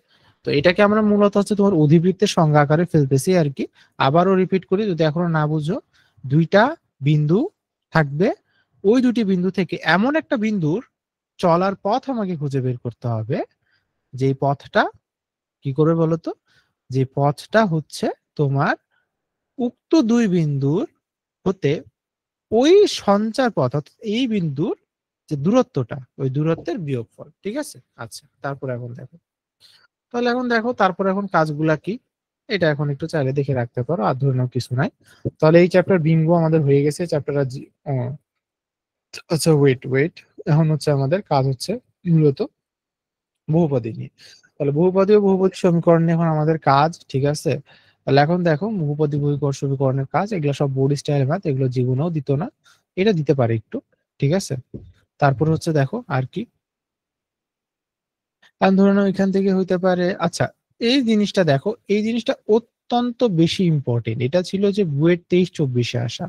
তো এটাকে আমরা মূলত হচ্ছে তোমার অধিবৃত্তের সংজ্ঞা আকারে ফেলতেছি আর কি। আবারও রিপিট করি যদি এখনো না বুঝো, দুইটা বিন্দু থাকবে, ওই দুটি বিন্দু থেকে এমন একটা বিন্দুর চলার পথ আমাকে খুঁজে বের করতে হবে, যে পথটা কি করবে বলতো, যে পথটা হচ্ছে তোমার উক্ত দুই বিন্দুর হতে ওই সঞ্চার পথ, অর্থাৎ এই বিন্দুর যে দূরত্বটা, ওই দূরত্বের বিয়োগফল, ঠিক আছে? আচ্ছা, তারপর এখন দেখো, তাহলে এখন দেখো তারপর এখন কাজগুলা কি, এটা এখন একটু চাইলে দেখে রাখতে পারো, আর ধরে নাও কিছু নাই। তাহলে এই চ্যাপ্টার বিঙ্গো আমাদের হয়ে গেছে, চ্যাপ্টার আচ্ছা ওয়েট, এখন হচ্ছে আমাদের কাজ হচ্ছে মূলত বহুপদী নিয়ে। তাহলে বহুপদী ও বহুপদী সমীকরণ নিয়ে এখন আমাদের কাজ, ঠিক আছে? তাহলে এখন দেখো বহুপদী বহুকর সমীকরণের কাজ, এগুলো সব বোর্ড স্টাইল ম্যাথ, এগুলো জীবনেও দিত না, এটা দিতে পারে একটু, ঠিক আছে? তারপর হচ্ছে দেখো আর কি, কারণ ধরে নাও এখান থেকে হইতে পারে, আচ্ছা এই জিনিসটা দেখো, এই জিনিসটা অত্যন্ত বেশি ইম্পর্টেন্ট, এটা ছিল যে বুয়েট 23-24-এ আসা।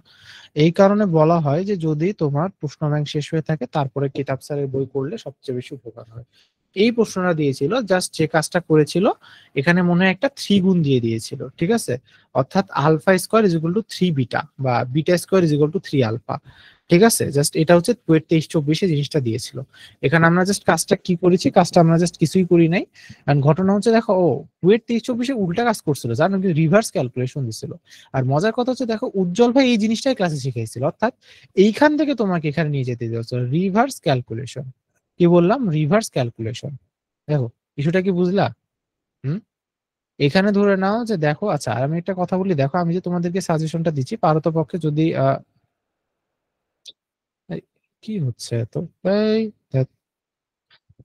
এই কারণে বলা হয় যে যদি তোমার প্রশ্ন ব্যাংক শেষ হয়ে থাকে তারপরে কিতাব স্যারের বই করলে সবচেয়ে বেশি উপকার হয়। এই প্রশ্নটা দিয়েছিল, জাস্ট যে কাজটা করেছিল, এখানে মনে হয় একটা 3 গুণ দিয়ে দিয়েছিল, ঠিক আছে? অর্থাৎ alpha square is equal to 3 beta, বা beta square is equal to 3 alpha, ঠিক আছে? জাস্ট এটা হচ্ছে বুয়েট 23-24-এ জিনিসটা দিয়েছিল। এখানে আমরা জাস্ট কাজটা কি করেছি, কাজটা আমরা জাস্ট কিছুই করি নাই। আর ঘটনা হচ্ছে দেখো, বুয়েট 23-24-এ উল্টা কাজ করছিল, যার নাকি রিভার্স ক্যালকুলেশন দিছিল। আর মজার কথা হচ্ছে দেখো, উজ্জ্বল ভাই এই জিনিসটাই ক্লাসে শিখাইছিল, অর্থাৎ এইখান থেকে তোমাকে এখানে নিয়ে যেতে দিয়েছে রিভার্স ক্যালকুলেশন। কি বললাম? Reverse calculation. দেখো ইস্যুটা কি বুঝলা? হুম, এখানে ধরে নাও যে দেখো, আচ্ছা আর আমি একটা কথা বলি, দেখো আমি যে তোমাদেরকে সাজেশনটা দিচ্ছি, পারতপক্ষে যদি এই, কি হচ্ছে তো, এই ধ্যাৎ।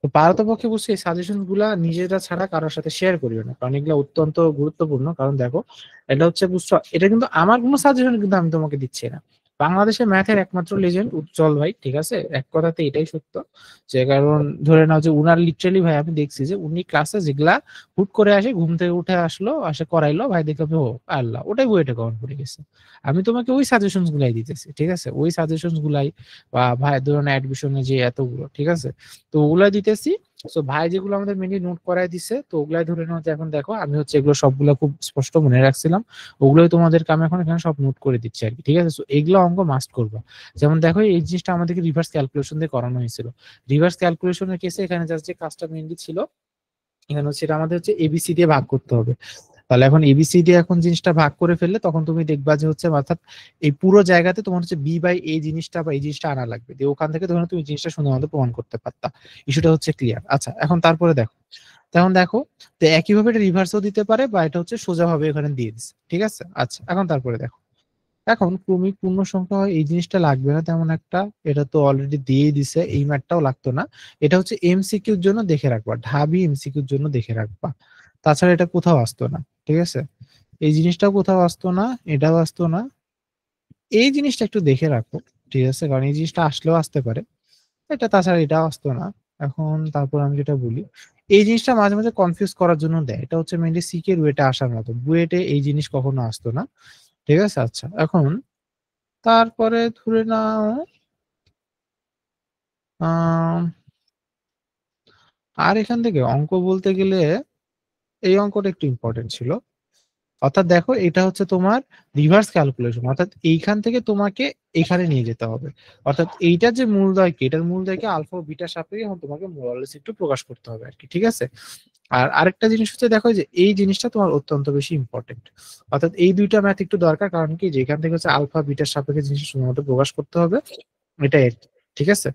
তো পারতপক্ষে বুঝছি এই সাজেশন গুলা নিজেরা ছাড়া কারোর সাথে শেয়ার করিও না, কারণ এগুলো অত্যন্ত গুরুত্বপূর্ণ। কারণ দেখো, এটা হচ্ছে বুঝছো, এটা কিন্তু আমার কোনো সাজেশন কিন্তু আমি তোমাকে দিচ্ছি না, বাংলাদেশের ম্যাথের একমাত্র লেজেন্ড উজ্জ্বল ভাই, ঠিক আছে? এক কথাতে এটাই সত্য, যে কারণ ধরে নাও যে উনার লিটারালি ভাই আমি দেখছি যে উনি ক্লাসে যেগুলা হুট করে আসে, ঘুম থেকে উঠে আসলো, আসে করাইলো, ভাই দেখলাম ও আল্লাহ ওটাই বইটা কমন পড়ে গেছে। আমি তোমাকে ওই সাজেশন গুলাই দিতেছি, ঠিক আছে? ওই সাজেশন গুলাই, বা ভাই ধরুন অ্যাডমিশনে যে এতগুলো, ঠিক আছে, তো ওগুলা দিতেছি। তো ভাই যেগুলো আমাদের মেনলি নোট করাই দিছে, তো ওগুলাই ধরে নাও যে এখন দেখো আমি হচ্ছে এগুলো সবগুলো খুব স্পষ্ট মনে রাখছিলাম, ওগুলোই তোমাদেরকে আমি এখন এখানে সব নোট করে দিচ্ছি আর কি, ঠিক আছে? তো এগুলো অঙ্ক মাস্ট করবা। যেমন দেখো এই জিনিসটা আমাদেরকে রিভার্স ক্যালকুলেশন দিয়ে করানো হয়েছিল। রিভার্স ক্যালকুলেশনের কেসে এখানে জাস্ট যে কাজটা মেনলি ছিল, এখানে হচ্ছে এটা আমাদের হচ্ছে এবিসি দিয়ে ভাগ করতে হবে। তাহলে এখন এবিসি দিয়ে এখন জিনিসটা ভাগ করে ফেললে তখন তুমি দেখবা যে হচ্ছে, অর্থাৎ এই পুরো জায়গাতে তোমার হচ্ছে বি বাই এই জিনিসটা বা এই জিনিসটা আনা লাগবে, দিয়ে ওখান থেকে তখন তুমি জিনিসটা সুন্দরভাবে প্রমাণ করতে পারতা। ইস্যুটা হচ্ছে ক্লিয়ার। আচ্ছা এখন তারপরে দেখো, তখন দেখো, তো একইভাবে এটা রিভার্সও দিতে পারে, বা এটা হচ্ছে সোজাভাবে ওখানে দিয়ে দিচ্ছে, ঠিক আছে? আচ্ছা এখন তারপরে দেখো, এখন ক্রমিক পূর্ণ সংখ্যা হয় এই জিনিসটা লাগবে না তেমন একটা, এটা তো অলরেডি দিয়েই দিছে, এই ম্যাটটাও লাগতো না। এটা হচ্ছে এমসিকিউর জন্য দেখে রাখবা, ঢাবি এমসিকিউর জন্য দেখে রাখবা, তাছাড়া এটা কোথাও আসতো না। ঠিক আছে, এই জিনিসটাও কোথাও আসতো না, এটাও আসতো না, এই জিনিসটা একটু দেখে রাখো। ঠিক আছে, কারণ এই জিনিসটা আসলেও আসতে পারে, এটা তাছাড়া এটাও আসতো না। এখন তারপর আমি যেটা বলি, এই জিনিসটা মাঝে মাঝে কনফিউজ করার জন্য দেয়, এটা হচ্ছে মেনলি সিকের ওয়েটে আসার মতো, বুয়েটে এই জিনিস কখনো আসতো না। ঠিক আছে, আচ্ছা এখন তারপরে ধরে নাও আম, আর এখান থেকে অঙ্ক বলতে গেলে এই অঙ্কটা একটু ইম্পর্টেন্ট ছিল। অর্থাৎ দেখো এটা হচ্ছে তোমার রিভার্স ক্যালকুলেশন, অর্থাৎ এইখান থেকে তোমাকে এখানে নিয়ে যেতে হবে। অর্থাৎ এইটার যে মূলদয়কে, এটার মূলদয়কে আলফা ও বিটার সাপেক্ষে এখন তোমাকে মোরালেস একটু প্রকাশ করতে হবে আর কি। ঠিক আছে, আর আরেকটা জিনিস হচ্ছে দেখো যে এই জিনিসটা তোমার অত্যন্ত বেশি ইম্পর্টেন্ট। অর্থাৎ এই দুইটা ম্যাথ একটু দরকার, কারণ কি যেখান থেকে হচ্ছে আলফা বিটার সাপেক্ষে জিনিসটা শুধুমাত্র প্রকাশ করতে হবে, এটাই আর কি। ঠিক আছে,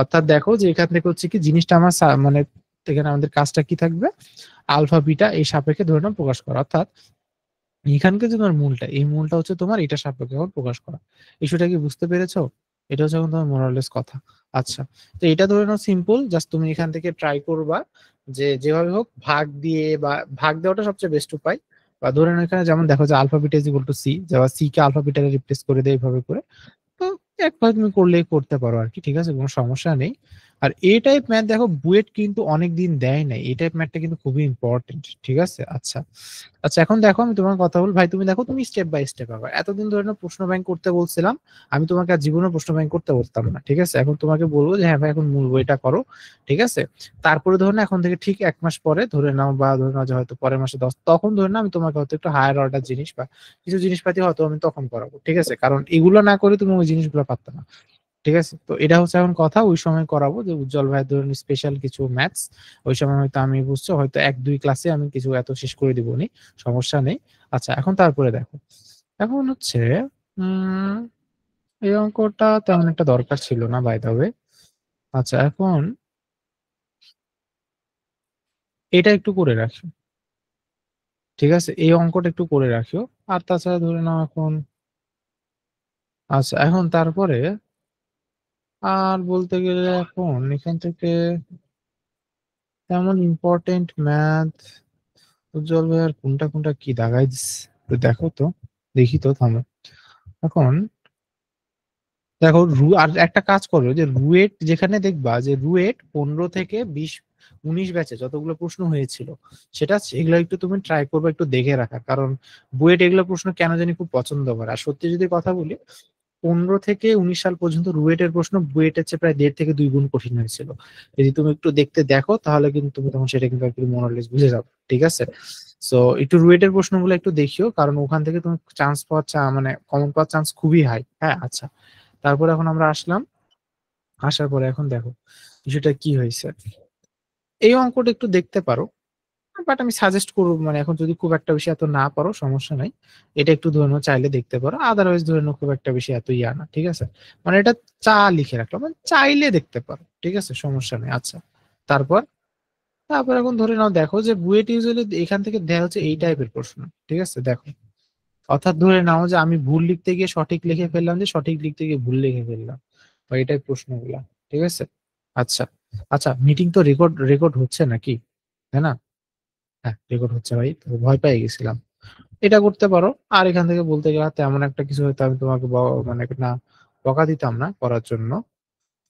অর্থাৎ দেখো যে এখান থেকে হচ্ছে কি জিনিসটা আমার মানে এখানে আমাদের কাজটা কি থাকবে, আলফা বিটা এই সাপেক্ষে ধরে নাও প্রকাশ করা। অর্থাৎ এখানকার যে তোমার মূলটা, এই মূলটা হচ্ছে তোমার এটা সাপেক্ষে এখন প্রকাশ করা। ইস্যুটা কি বুঝতে পেরেছো? এটা হচ্ছে এখন তোমার মোরালেস কথা। আচ্ছা, তো এটা ধরে নাও সিম্পল, জাস্ট তুমি এখান থেকে ট্রাই করবা যে যেভাবে হোক ভাগ দিয়ে, বা ভাগ দেওয়াটা সবচেয়ে বেস্ট উপায়। বা ধরে নাও এখানে যেমন দেখো যে alpha beta is equal to C, যারা সি কে আলফা বিটারে রিপ্লেস করে দেয় এইভাবে করে, তো একবার তুমি করলেই করতে পারো আর কি। ঠিক আছে, কোনো সমস্যা নেই। আর এই টাইপ ম্যাথ দেখো বুয়েট কিন্তু অনেক দিন দেয় নাই, এই টাইপ ম্যাথটা কিন্তু খুবই ইম্পর্টেন্ট। ঠিক আছে, আচ্ছা আচ্ছা এখন দেখো আমি তোমার কথা বল ভাই, তুমি দেখো তুমি স্টেপ বাই স্টেপ আবার এতদিন ধরে না প্রশ্ন ব্যাংক করতে বলছিলাম, আমি তোমাকে আর জীবনে প্রশ্ন ব্যাংক করতে বলতাম না। ঠিক আছে, এখন তোমাকে বলবো যে হ্যাঁ ভাই এখন মূল বইটা করো। ঠিক আছে, তারপরে ধরে না এখন থেকে ঠিক 1 মাস পরে ধরে নাও, বা ধরে নাও যে হয়তো পরের মাসে 10, তখন ধরে না আমি তোমাকে হয়তো একটু হায়ার অর্ডার জিনিস বা কিছু জিনিসপাতি হয়তো আমি তখন করাবো। ঠিক আছে, কারণ এগুলো না করে তুমি ওই জিনিসগুলো পারতো না। ঠিক আছে, তো এটা হচ্ছে এখন কথা, ওই সময় করাবো যে উজ্জ্বল ভাই ধরুন স্পেশাল কিছু ম্যাথস, ওই সময় হয়তো আমি বুঝছো হয়তো 1-2 ক্লাসে আমি কিছু এত শেষ করে দিব নি, সমস্যা নেই। আচ্ছা এখন তারপরে দেখো, এখন হচ্ছে উম এই অঙ্কটা তেমন একটা দরকার ছিল না বাই দা ওয়ে। আচ্ছা এখন এটা একটু করে রাখি। ঠিক আছে, এই অঙ্কটা একটু করে রাখিও। আর তাছাড়া ধরে নাও এখন, আচ্ছা এখন তারপরে আর বলতে গেলে এখন এখান থেকে তেমন ইম্পর্টেন্ট ম্যাথ উজ্জ্বল ভাই আর কোনটা কোনটা কি দাগাই দিচ্ছে একটু দেখো তো, দেখি তো থামো। এখন দেখো আর একটা কাজ করো যে রুয়েট, যেখানে দেখবা যে রুয়েট 15 থেকে 20-19 ব্যাচে যতগুলো প্রশ্ন হয়েছিল, সেটা এগুলো একটু তুমি ট্রাই করবে একটু দেখে রাখা, কারণ বুয়েট এগুলো প্রশ্ন কেন জানি খুব পছন্দ করে। আর সত্যি যদি কথা বলি, 15 থেকে 19 সাল পর্যন্ত রুয়েটের প্রশ্ন বুয়েটের চেয়ে প্রায় 1.5 থেকে 2 গুণ কঠিন হয়েছিল। যদি তুমি একটু দেখতে দেখো তাহলে কিন্তু তুমি তখন সেটা কিন্তু একটু মোরালেস বুঝে যাবে। ঠিক আছে, সো একটু রুয়েটের প্রশ্নগুলো একটু দেখিও, কারণ ওখান থেকে তুমি চান্স পাওয়ার মানে কমন পাওয়ার চান্স খুবই হাই। হ্যাঁ আচ্ছা, তারপরে এখন আমরা আসলাম, আসার পরে এখন দেখো বিষয়টা কি হয়েছে। এই অঙ্কটা একটু দেখতে পারো, বাট আমি সাজেস্ট করবো মানে এখন যদি খুব একটা বেশি এত না পারো সমস্যা নাই, এটা একটু ধরে নাও চাইলে দেখতে পারো, আদারওয়াইজ ধরে নাও খুব একটা বেশি এত ইয়া না। ঠিক আছে, মানে এটা চা লিখে রাখলাম, মানে চাইলে দেখতে পারো। ঠিক আছে, সমস্যা নেই। আচ্ছা তারপর তারপর এখন ধরে নাও দেখো যে বুয়েট ইউজুয়ালি এখান থেকে দেয়া হচ্ছে এই টাইপের প্রশ্ন। ঠিক আছে দেখো, অর্থাৎ ধরে নাও যে আমি ভুল লিখতে গিয়ে সঠিক লিখে ফেললাম, যে সঠিক লিখতে গিয়ে ভুল লিখে ফেললাম, বা এটাই প্রশ্নগুলা। ঠিক আছে, আচ্ছা আচ্ছা মিটিং তো রেকর্ড রেকর্ড হচ্ছে নাকি, তাই না? হ্যাঁ রেকর্ড হচ্ছে ভাই, তো ভয় পেয়ে গেছিলাম। এটা করতে পারো। আর এখান থেকে বলতে গেলে তেমন একটা কিছু হয়তো আমি তোমাকে মানে না বকা দিতাম না করার জন্য।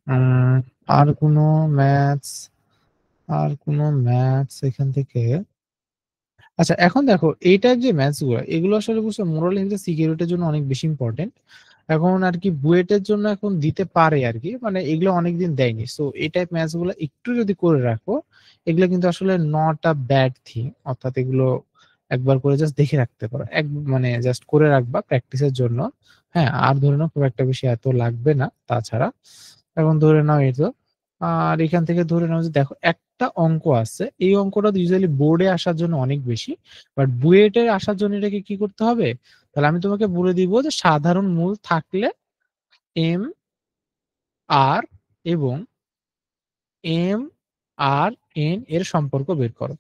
উম আর কোনো ম্যাথস, আর কোনো ম্যাথস এখান থেকে, আচ্ছা এখন দেখো এই টাইপ যে ম্যাথস গুলো, এগুলো আসলে বুঝছো মোরাল সিকিউরিটির জন্য অনেক বেশি ইম্পর্টেন্ট। এখন আর কি বুয়েটের জন্য এখন দিতে পারে আর কি, মানে এগুলো অনেকদিন দেয়নি, সো এই টাইপ ম্যাথস গুলো একটু যদি করে রাখো, এগুলো কিন্তু আসলে নট আ ব্যাড থিং। অর্থাৎ এগুলো একবার করে জাস্ট দেখে রাখতে পারো, মানে জাস্ট করে রাখবা প্র্যাকটিসের জন্য। হ্যাঁ আর ধরে নাও খুব একটা বেশি এত লাগবে না তাছাড়া। এখন ধরে নাও এই তো, আর এখান থেকে ধরে নাও যে দেখো একটা অঙ্ক আছে, এই অঙ্কটা ইউজুয়ালি বোর্ডে আসার জন্য অনেক বেশি, বাট বুয়েটে আসার জন্য এটাকে কি করতে হবে, তাহলে আমি তোমাকে বলে দিব যে সাধারণ মূল থাকলে এম আর এবং এম আর এন এর সম্পর্ক বের করো।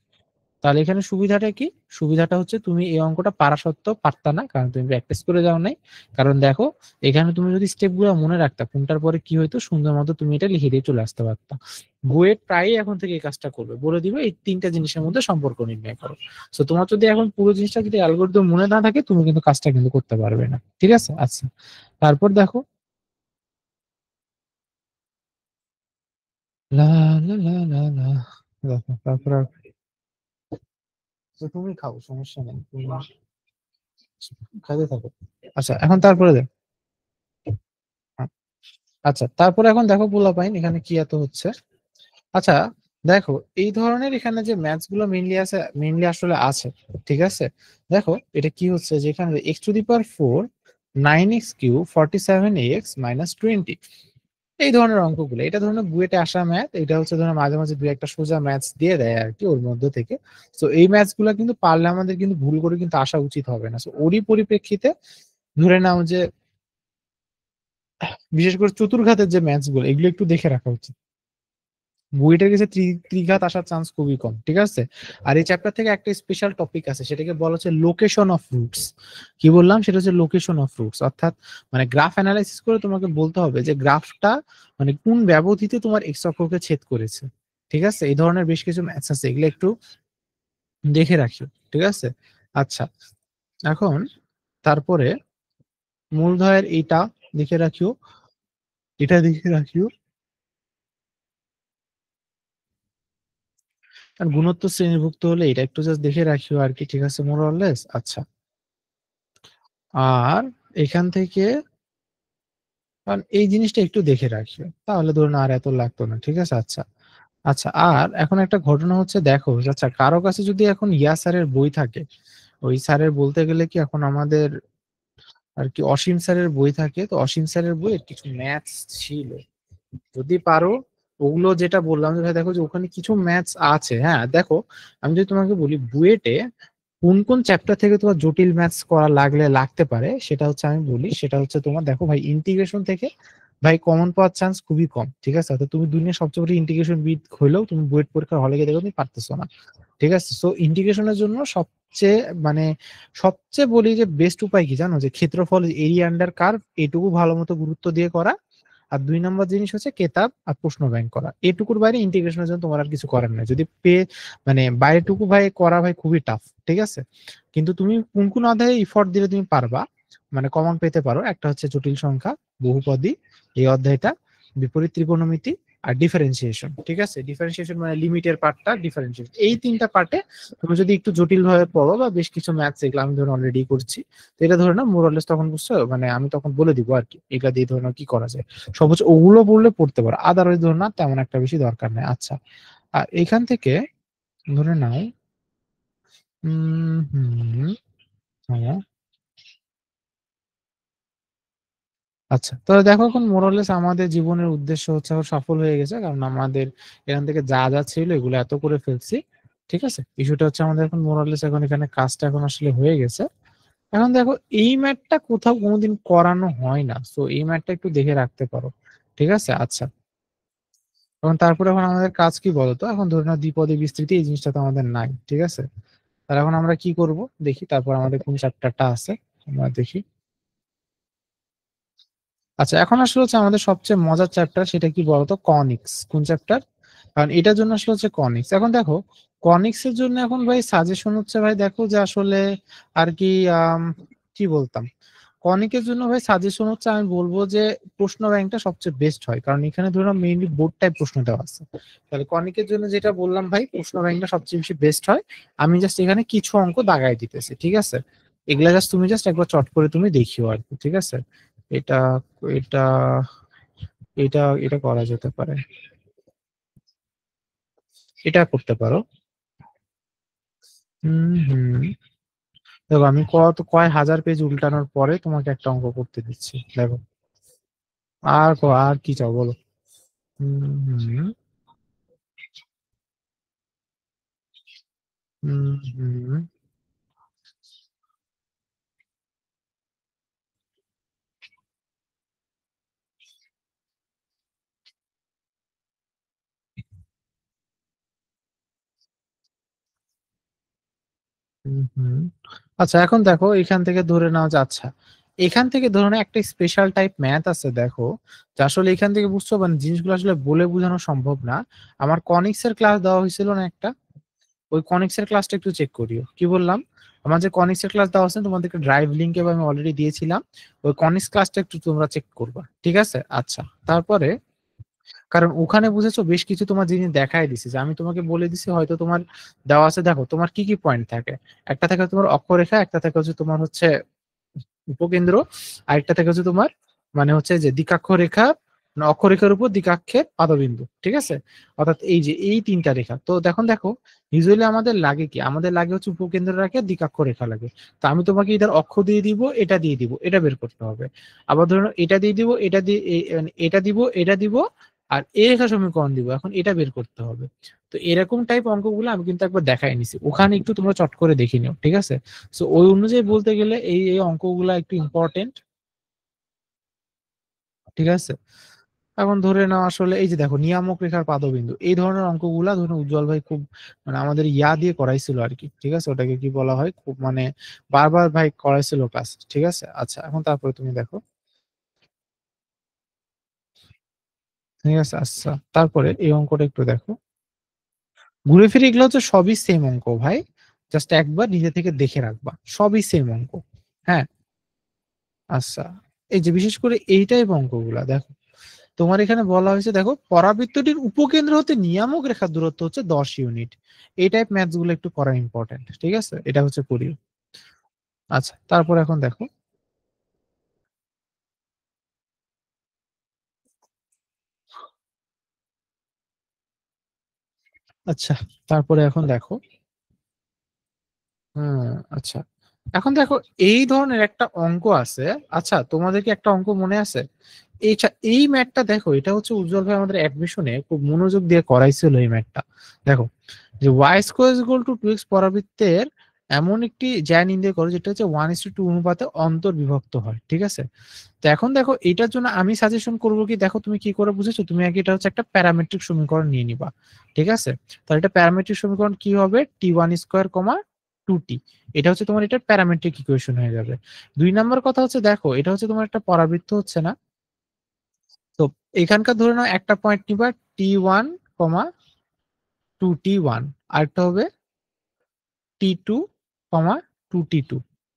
তাহলে এখানে সুবিধাটা কি? সুবিধাটা হচ্ছে তুমি এই অঙ্কটা পারা সত্ত্বেও পারতা না, কারণ তুমি প্র্যাকটিস করে যাও নাই। কারণ দেখো এখানে তুমি যদি স্টেপ গুলো মনে রাখতা কোনটার পরে কি হইতো, সুন্দর মতো তুমি এটা লিখে দিয়ে চলে আসতে পারতা। বুয়েট প্রায়ই এখন থেকে এই কাজটা করবে, বলে দিবে এই তিনটা জিনিসের মধ্যে সম্পর্ক নির্ণয় করো। তো তোমার যদি এখন পুরো জিনিসটা যদি অ্যালগরিদম মনে না থাকে, তুমি কিন্তু কাজটা কিন্তু করতে পারবে না। ঠিক আছে? আচ্ছা, তারপর দেখো লা লা লা লা লা, দেখো তারপর তো তুমি খাও, সমস্যা নেই, তুমি খাইতে থাকো। আচ্ছা, এখন তারপরে দেখো। আচ্ছা, তারপরে এখন দেখো পোলাপাইন এখানে কি এত হচ্ছে। আচ্ছা, দেখো এই ধরনের এখানে যে ম্যাথস গুলো মেইনলি আছে, মেইনলি আসলে আছে। ঠিক আছে, দেখো এটা কি হচ্ছে যে এখানে x⁴ 9x³ 47x - 20, এই ধরনের অঙ্কগুলো, এটা ধরনের বুয়েটে আসা ম্যাথ, এটা হচ্ছে ধরনের মাঝে মাঝে দুই একটা সোজা ম্যাথস দিয়ে দেয় আর কি ওর মধ্যে থেকে। তো এই ম্যাথস গুলা কিন্তু পারলে আমাদের কিন্তু ভুল করে কিন্তু আসা উচিত হবে না। তো ওরই পরিপ্রেক্ষিতে ধরে নাও যে বিশেষ করে চতুর্ঘাতের যে ম্যাথস গুলো, এগুলো একটু দেখে রাখা উচিত। বুয়েটের কাছে ত্রিঘাত আসার চান্স খুবই কম। ঠিক আছে, আর এই চ্যাপ্টার থেকে একটা স্পেশাল টপিক আছে, সেটাকে বলা হচ্ছে লোকেশন অফ রুটস। কি বললাম? সেটা হচ্ছে লোকেশন অফ রুটস, অর্থাৎ মানে গ্রাফ অ্যানালাইসিস করে তোমাকে বলতে হবে যে গ্রাফটা মানে কোন ব্যবধিতে তোমার এক্স অক্ষকে ছেদ করেছে। ঠিক আছে, এই ধরনের বেশ কিছু ম্যাথস আছে, এগুলো একটু দেখে রাখিও। ঠিক আছে, আচ্ছা, এখন তারপরে মূলধয়ের এইটা দেখে রাখিও, এটা দেখে রাখিও, আর গুণোত্তর শ্রেণীভুক্ত হলে এটা একটু জাস্ট দেখে রাখিও আর কি। ঠিক আছে, মোরলেস। আচ্ছা, আর এখান থেকে কারণ এই জিনিসটা একটু দেখে রাখিও, তাহলে ধরুন আর এত লাগতো না। ঠিক আছে, আচ্ছা। আচ্ছা, আর এখন একটা ঘটনা হচ্ছে, দেখো আচ্ছা কারো কাছে যদি এখন ইয়া স্যারের বই থাকে, ওই স্যারের বলতে গেলে কি এখন আমাদের আর কি অসীম স্যারের বই থাকে, তো অসীম স্যারের বইয়ের কিছু ম্যাথস ছিল, যদি পারো ওগুলো, যেটা বললাম যে ভাই দেখো যে ওখানে কিছু ম্যাথস আছে। হ্যাঁ দেখো, আমি যদি তোমাকে বলি বুয়েটে কোন কোন চ্যাপ্টার থেকে তোমার জটিল ম্যাথস করা লাগলে লাগতে পারে, সেটা হচ্ছে আমি বলি, সেটা হচ্ছে তোমার দেখো ভাই ইন্টিগ্রেশন থেকে ভাই কমন পাওয়ার চান্স খুবই কম। ঠিক আছে, তো তুমি দুনিয়ার সবচেয়ে বড় ইন্টিগ্রেশন বিদ হইলেও তুমি বুয়েট পরীক্ষার হলে গিয়ে দেখো তুমি পারতেছো না। ঠিক আছে, সো ইন্টিগ্রেশনের জন্য সবচেয়ে মানে সবচেয়ে বলি যে বেস্ট উপায় কি জানো, যে ক্ষেত্রফল এরিয়া আন্ডার কার্ভ এটুকু ভালো মতো গুরুত্ব দিয়ে করা। আর দুই নম্বর জিনিস হচ্ছে কেতাব আর প্রশ্ন ব্যাংক করা। এটুকুর বাইরে ইন্টিগ্রেশনের জন্য তোমার আর কিছু করার নাই। যদি মানে বাইরেটুকু ভাই করা ভাই খুবই টাফ। ঠিক আছে, কিন্তু তুমি কোন কোন অধ্যায়ে ইফোর্ট দিলে তুমি পারবা, মানে কমন পেতে পারো, একটা হচ্ছে জটিল সংখ্যা, বহুপদী, এই অধ্যায়টা, বিপরীত ত্রিকোণমিতি, আর ডিফারেন্সিয়েশন। ঠিক আছে, ডিফারেন্সিয়েশন মানে লিমিটের পার্টটা, ডিফারেন্সিয়েশন, এই তিনটা পার্টে তুমি যদি একটু জটিল ভাবে পড়ো, বা বেশ কিছু ম্যাথস এগুলো আমি ধরুন অলরেডি করছি, তো এটা ধরে না মোরালেস তখন বুঝছো, মানে আমি তখন বলে দিব আর কি এগুলা দিয়ে ধরে নাও কি করা যায়। সর্বোচ্চ ওগুলো পড়লে পড়তে পারো, আদারওয়াইজ ধরে না তেমন একটা বেশি দরকার নেই। আচ্ছা, আর এখান থেকে ধরে নাও হ্যাঁ, আচ্ছা, তো দেখো এখন মোরালেস আমাদের জীবনের উদ্দেশ্য হচ্ছে এখন সফল হয়ে গেছে, কারণ আমাদের এখান থেকে যা যা ছিল এগুলো এত করে ফেলছি। ঠিক আছে, ইস্যুটা হচ্ছে আমাদের এখন মোরালেস এখন এখানে কাজটা এখন আসলে হয়ে গেছে। এখন দেখো এই ম্যাটটা কোথাও কোনোদিন করানো হয় না, তো এই ম্যাটটা একটু দেখে রাখতে পারো। ঠিক আছে, আচ্ছা, এখন তারপরে এখন আমাদের কাজ কি বলতো, এখন ধরে নাও দ্বিপদী বিস্তৃতি, এই জিনিসটা তো আমাদের নাই। ঠিক আছে, তাহলে এখন আমরা কি করব দেখি, তারপর আমাদের কোন চ্যাপ্টারটা আছে আমরা দেখি। আচ্ছা, এখন আসলে হচ্ছে আমাদের সবচেয়ে মজার চ্যাপ্টার, সেটা কি বলতো, কনিক্স। কোন চ্যাপ্টার? কারণ এটার জন্য আসলে হচ্ছে কনিক্স। এখন দেখো কনিক্স এর জন্য এখন ভাই সাজেশন হচ্ছে ভাই দেখো যে আসলে আর কি কি বলতাম, কনিকের জন্য ভাই সাজেশন হচ্ছে আমি বলবো যে প্রশ্ন ব্যাংকটা সবচেয়ে বেস্ট হয়, কারণ এখানে ধরো মেইনলি বোর্ড টাইপ প্রশ্ন দেওয়া আছে। তাহলে কনিকের জন্য যেটা বললাম ভাই, প্রশ্ন ব্যাংকটা সবচেয়ে বেশি বেস্ট হয়। আমি জাস্ট এখানে কিছু অঙ্ক দাগাই দিতেছি। ঠিক আছে, এগুলা জাস্ট তুমি জাস্ট একবার চট করে তুমি দেখিও আর কি। ঠিক আছে, এটা এটা এটা এটা করা যেতে পারে, এটা করতে পারো। হুম, দেখো আমি কয় হাজার পেজ উল্টানোর পরে তোমাকে একটা অঙ্ক করতে দিচ্ছি, দেখো। আর কি চাও বলো? হুম হুম হুম আচ্ছা এখন দেখো এখান থেকে ধরে নাও যে আচ্ছা এখান থেকে ধরে নাও একটা স্পেশাল টাইপ ম্যাথ আছে দেখো, যে আসলে এখান থেকে বুঝছো মানে জিনিসগুলো আসলে বলে বোঝানো সম্ভব না। আমার কনিক্স এর ক্লাস দেওয়া হয়েছিল না একটা, ওই কনিক্স এর ক্লাসটা একটু চেক করিও। কি বললাম? আমার যে কনিক্স এর ক্লাস দেওয়া আছে তোমাদেরকে ড্রাইভ লিংক এবং আমি অলরেডি দিয়েছিলাম, ওই কনিক্স ক্লাসটা একটু তোমরা চেক করবা, ঠিক আছে? আচ্ছা তারপরে কারণ ওখানে বুঝেছো বেশ কিছু তোমার জিনিস দেখাই দিছে, যে আমি তোমাকে বলে দিছি হয়তো তোমার দেওয়া আছে, দেখো তোমার কি কি পয়েন্ট থাকে। একটা থাকে তোমার অক্ষরেখা, একটা থাকে হচ্ছে তোমার হচ্ছে উপকেন্দ্র, আরেকটা থেকে হচ্ছে তোমার মানে হচ্ছে যে দ্বিকাক্ষ রেখা, মানে অক্ষরেখার উপর দ্বিকাক্ষের পাদবিন্দু, ঠিক আছে? অর্থাৎ এই যে এই তিনটা রেখা। তো দেখো দেখো ইউজুয়ালি আমাদের লাগে কি, আমাদের লাগে হচ্ছে উপকেন্দ্র রেখা, দ্বিকাক্ষ রেখা লাগে। তো আমি তোমাকে ইধার অক্ষ দিয়ে দিব, এটা দিয়ে দিব, এটা বের করতে হবে। আবার ধরো এটা দিয়ে দিব, এটা দিয়ে মানে এটা দিব, এটা দিব, আর এই রেখা সমীকরণ দিব, এখন এটা বের করতে হবে। তো এরকম টাইপ অঙ্কগুলো আমি কিন্তু একবার দেখাই নিছি, ওখানে একটু তোমরা চট করে দেখে নিও, ঠিক আছে? সো ওই অনুযায়ী বলতে গেলে এই এই অঙ্কগুলা একটু ইম্পর্টেন্ট, ঠিক আছে? এখন ধরে নাও আসলে এই যে দেখো নিয়ামক রেখার পাদবিন্দু, এই ধরনের অঙ্কগুলা ধরুন উজ্জ্বল ভাই খুব মানে আমাদের ইয়া দিয়ে করাইছিল আর কি, ঠিক আছে? ওটাকে কি বলা হয়, খুব মানে বারবার ভাই করাইছিল ক্লাস, ঠিক আছে? আচ্ছা এখন তারপরে তুমি দেখো, ঠিক আছে? আচ্ছা তারপরে এই অঙ্কটা একটু দেখো, ঘুরে ফিরে এগুলো হচ্ছে সবই সেম অঙ্ক ভাই, জাস্ট একবার নিজে থেকে দেখে রাখবা, সবই সেম অঙ্ক। হ্যাঁ আচ্ছা, এই যে বিশেষ করে এই টাইপ অঙ্কগুলা দেখো, তোমার এখানে বলা হয়েছে দেখো পরাবৃত্তটির উপকেন্দ্র হতে নিয়ামক রেখার দূরত্ব হচ্ছে 10 ইউনিট। এই টাইপ ম্যাথস গুলো একটু করা ইম্পর্টেন্ট, ঠিক আছে? এটা হচ্ছে করি। আচ্ছা তারপর এখন দেখো, আচ্ছা তারপরে এখন দেখো, আচ্ছা এখন দেখো এই ধরনের একটা অঙ্ক আছে। আচ্ছা তোমাদের কি একটা অঙ্ক মনে আছে? এই ম্যাথটা দেখো, এটা হচ্ছে উজ্জ্বল ভাই আমাদের অ্যাডমিশনে খুব মনোযোগ দিয়ে করাইছিল এই ম্যাথটা। দেখো যে Y square equal to 2x পরাবৃত্তের এমন একটি জ্যা নির্ণয় করো যেটা হচ্ছে 1:2 অনুপাতে অন্তর্বিভক্ত হয়, ঠিক আছে? তো এখন দেখো এটার জন্য আমি সাজেশন করবো কি, দেখো তুমি কি করে বুঝেছো, তুমি আগে এটা হচ্ছে একটা প্যারামেট্রিক সমীকরণ নিয়ে নিবা, ঠিক আছে? তাহলে এটা প্যারামেট্রিক সমীকরণ কি হবে, t1 স্কোয়ার কমা 2t, এটা হচ্ছে তোমার এটা প্যারামেট্রিক ইকুয়েশন হয়ে যাবে। 2 নম্বর কথা হচ্ছে দেখো এটা হচ্ছে তোমার একটা পরাবৃত্ত হচ্ছে না, তো এখানকার ধরে নাও একটা পয়েন্ট নিবা t1, আরেকটা হবে t2, 2t2,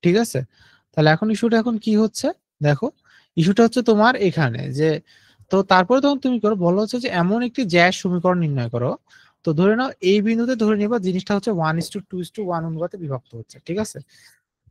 ঠিক আছে? তাহলে এখন ইস্যুটা এখন কি হচ্ছে, দেখো ইস্যুটা হচ্ছে তোমার এখানে যে, তো তারপরে তখন তুমি করো বলো হচ্ছে যে এমন একটি জ্যায়ের সমীকরণ নির্ণয় করো। তো ধরে নাও এই বিন্দুতে ধরে নিবা জিনিসটা হচ্ছে 1:2:1 অনুপাতে বিভক্ত হচ্ছে, ঠিক আছে?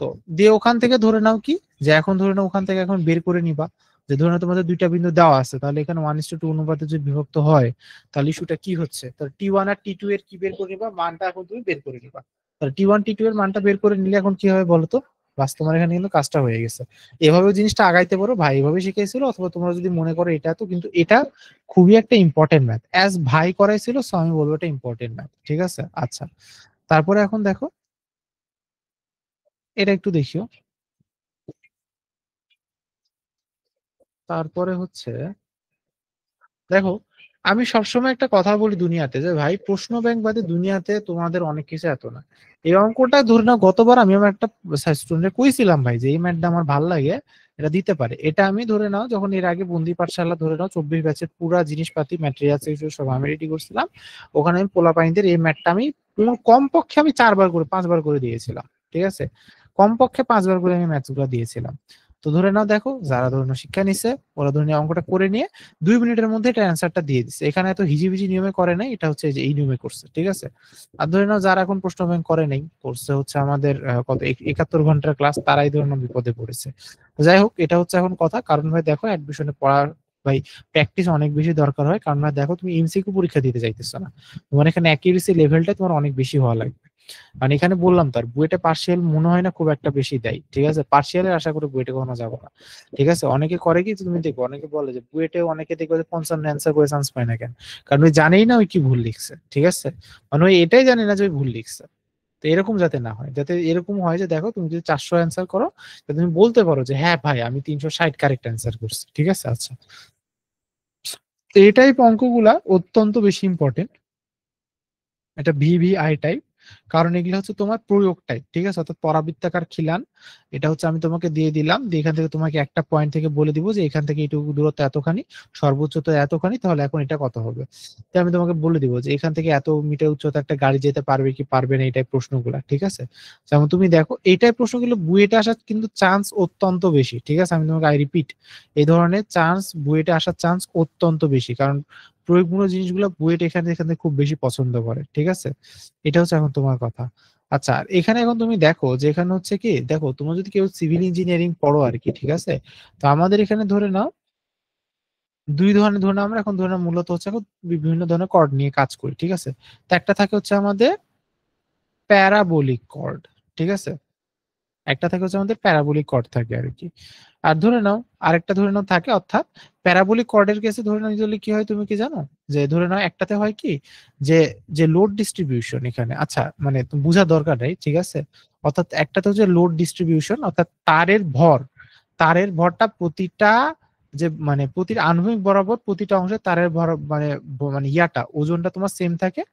তো দিয়ে ওখান থেকে ধরে নাও কি, যে এখন ধরে নাও ওখান থেকে এখন বের করে নিবা, যে ধরে নাও তোমাদের দুইটা বিন্দু দেওয়া আছে, তাহলে এখানে 1:2 অনুপাতে যদি বিভক্ত হয় তাহলে ইস্যুটা কি হচ্ছে, তাহলে t1 আর t2 এর কি বের করে নিবা, মানটা এখন তুমি বের করে নিবা। তাহলে t1 t2 এর মানটা বের করে নিলে এখন কি হবে বলতো, বাস তোমার এখানে কিন্তু কাজটা হয়ে গেছে। এভাবে জিনিসটা আগাইতে পারো, ভাই এভাবে শিখাইছিল, অথবা তোমরা যদি মনে করো এটা, তো কিন্তু এটা খুবই একটা ইম্পর্টেন্ট ম্যাথ, অ্যাজ ভাই করাইছিল, সো আমি বলবো এটা ইম্পর্টেন্ট ম্যাথ, ঠিক আছে? আচ্ছা তারপরে এখন দেখো এটা একটু দেখিও, তারপরে হচ্ছে দেখো আমি সবসময় একটা কথা বলি দুনিয়াতে, যে ভাই প্রশ্ন ব্যাংক বাদে দুনিয়াতে তোমাদের অনেক কিছু এত না। এই অঙ্কটা ধরে নাও গতবার আমি আমার একটা স্টুডেন্টে কইছিলাম ভাই যে এই ম্যাথটা আমার ভাল লাগে, এটা দিতে পারে। এটা আমি ধরে নাও যখন এর আগে বন্দি পাঠশালা ধরে নাও 24 ব্যাচের পুরা জিনিসপাতি ম্যাটেরিয়াল সব আমি রেডি করছিলাম, ওখানে আমি পোলাপাইনদের এই ম্যাথটা আমি কমপক্ষে আমি 4 বার করে 5 বার করে দিয়েছিলাম, ঠিক আছে? কমপক্ষে 5 বার করে আমি ম্যাথস গুলো দিয়েছিলাম। তো ধরে নাও দেখো যারা ধরে নাও শিক্ষা নিছে, ওরা ধরে নাও অঙ্কটা করে নিয়ে 2 মিনিটের মধ্যে এটা অ্যান্সারটা দিয়ে দিচ্ছে, এখানে এত হিজিবিজি নিয়মে করে নাই, এটা হচ্ছে এই যে এই নিয়মে করছে, ঠিক আছে? আর ধরে নাও যারা এখন প্রশ্ন ব্যাংক করে নাই, করছে হচ্ছে আমাদের কত 71 ঘন্টার ক্লাস, তারাই ধরে নাও বিপদে পড়েছে। তো যাই হোক এটা হচ্ছে এখন কথা, কারণ ভাই দেখো অ্যাডমিশনে পড়ার ভাই প্র্যাকটিস অনেক বেশি দরকার হয়, কারণ ভাই দেখো তুমি এমসিকিউ পরীক্ষা দিতে চাইতেছো না, তোমার এখানে অ্যাকিউরেসি লেভেলটা তোমার অনেক বেশি হওয়া লাগবে। মানে এখানে বললাম তো আর বুয়েটে পার্সিয়াল মনে হয় না খুব একটা বেশি দেয়, ঠিক আছে? পার্সিয়ালের আশা করে বুয়েটে কখনো যাবো না, ঠিক আছে? অনেকে করে কি তুমি দেখো, অনেকে বলে যে বুয়েটে অনেকে দেখবে যে 55 অ্যান্সার করে চান্স পায় না কেন, কারণ ওই জানেই না ওই কি ভুল লিখছে, ঠিক আছে? মানে ওই এটাই জানে না যে ওই ভুল লিখছে। তো এরকম যাতে না হয়, যাতে এরকম হয় যে দেখো তুমি যদি 400 অ্যান্সার করো, তাহলে তুমি বলতে পারো যে হ্যাঁ ভাই আমি 360 কারেক্ট অ্যান্সার করছি, ঠিক আছে? আচ্ছা তো এই টাইপ অঙ্কগুলা অত্যন্ত বেশি ইম্পর্টেন্ট, এটা ভিভিআই টাইপ। কারণ এগুলো হচ্ছে তোমার প্রয়োগ টাইপ, ঠিক আছে? অর্থাৎ পরাবৃত্তাকার খিলান, এটা হচ্ছে আমি তোমাকে দিয়ে দিলাম, দিয়ে এখান থেকে তোমাকে একটা পয়েন্ট থেকে বলে দিব যে এখান থেকে এইটুকু দূরত্ব এতখানি, সর্বোচ্চ তো এতখানি, তাহলে এখন এটা কত হবে। তো আমি তোমাকে বলে দিব যে এখান থেকে এত মিটার উচ্চতা একটা গাড়ি যেতে পারবে কি পারবে না, এটাই প্রশ্নগুলা, ঠিক আছে? যেমন তুমি দেখো এইটাই প্রশ্নগুলো বুয়েটে আসার কিন্তু চান্স অত্যন্ত বেশি, ঠিক আছে? আমি তোমাকে রিপিট, এই ধরনের চান্স বুয়েটে আসার চান্স অত্যন্ত বেশি, কারণ প্রয়োগমূলক জিনিসগুলো বুয়েট এখানে এখানে খুব বেশি পছন্দ করে, ঠিক আছে? এটা হচ্ছে এখন তোমার কথা। আচ্ছা, আর এখানে এখন তুমি দেখো যে এখানে হচ্ছে কি, দেখো তোমরা যদি কেউ সিভিল ইঞ্জিনিয়ারিং পড়ো আর কি, ঠিক আছে? তো আমাদের এখানে ধরে নাও দুই ধরনের, ধরে নাও আমরা এখন ধরে নাও মূলত হচ্ছে এখন বিভিন্ন ধরনের কর্ড নিয়ে কাজ করি, ঠিক আছে? তো একটা থাকে হচ্ছে আমাদের প্যারাবোলিক কর্ড, ঠিক আছে? একটা থাকে হচ্ছে আমাদের প্যারাবোলিক কর্ড থাকে আর কি। আর ধরে নাও আরেকটা ধরে নাও থাকে, অর্থাৎ প্যারাবোলিক কর্ডের কেসে ধরে নাও যদি কি হয় তুমি কি জানো, যে ধরে নাও একটাতে হয় কি, যে যে লোড ডিস্ট্রিবিউশন এখানে, আচ্ছা মানে তুমি বোঝার দরকার নেই, ঠিক আছে? অর্থাৎ একটাতে হচ্ছে লোড ডিস্ট্রিবিউশন, অর্থাৎ তারের ভরটা প্রতিটা, যে মানে প্রতিটা আনুভূমিক বরাবর প্রতিটা অংশে তারের ভর মানে মানে ইয়াটা ওজনটা তোমার সেম থাকে।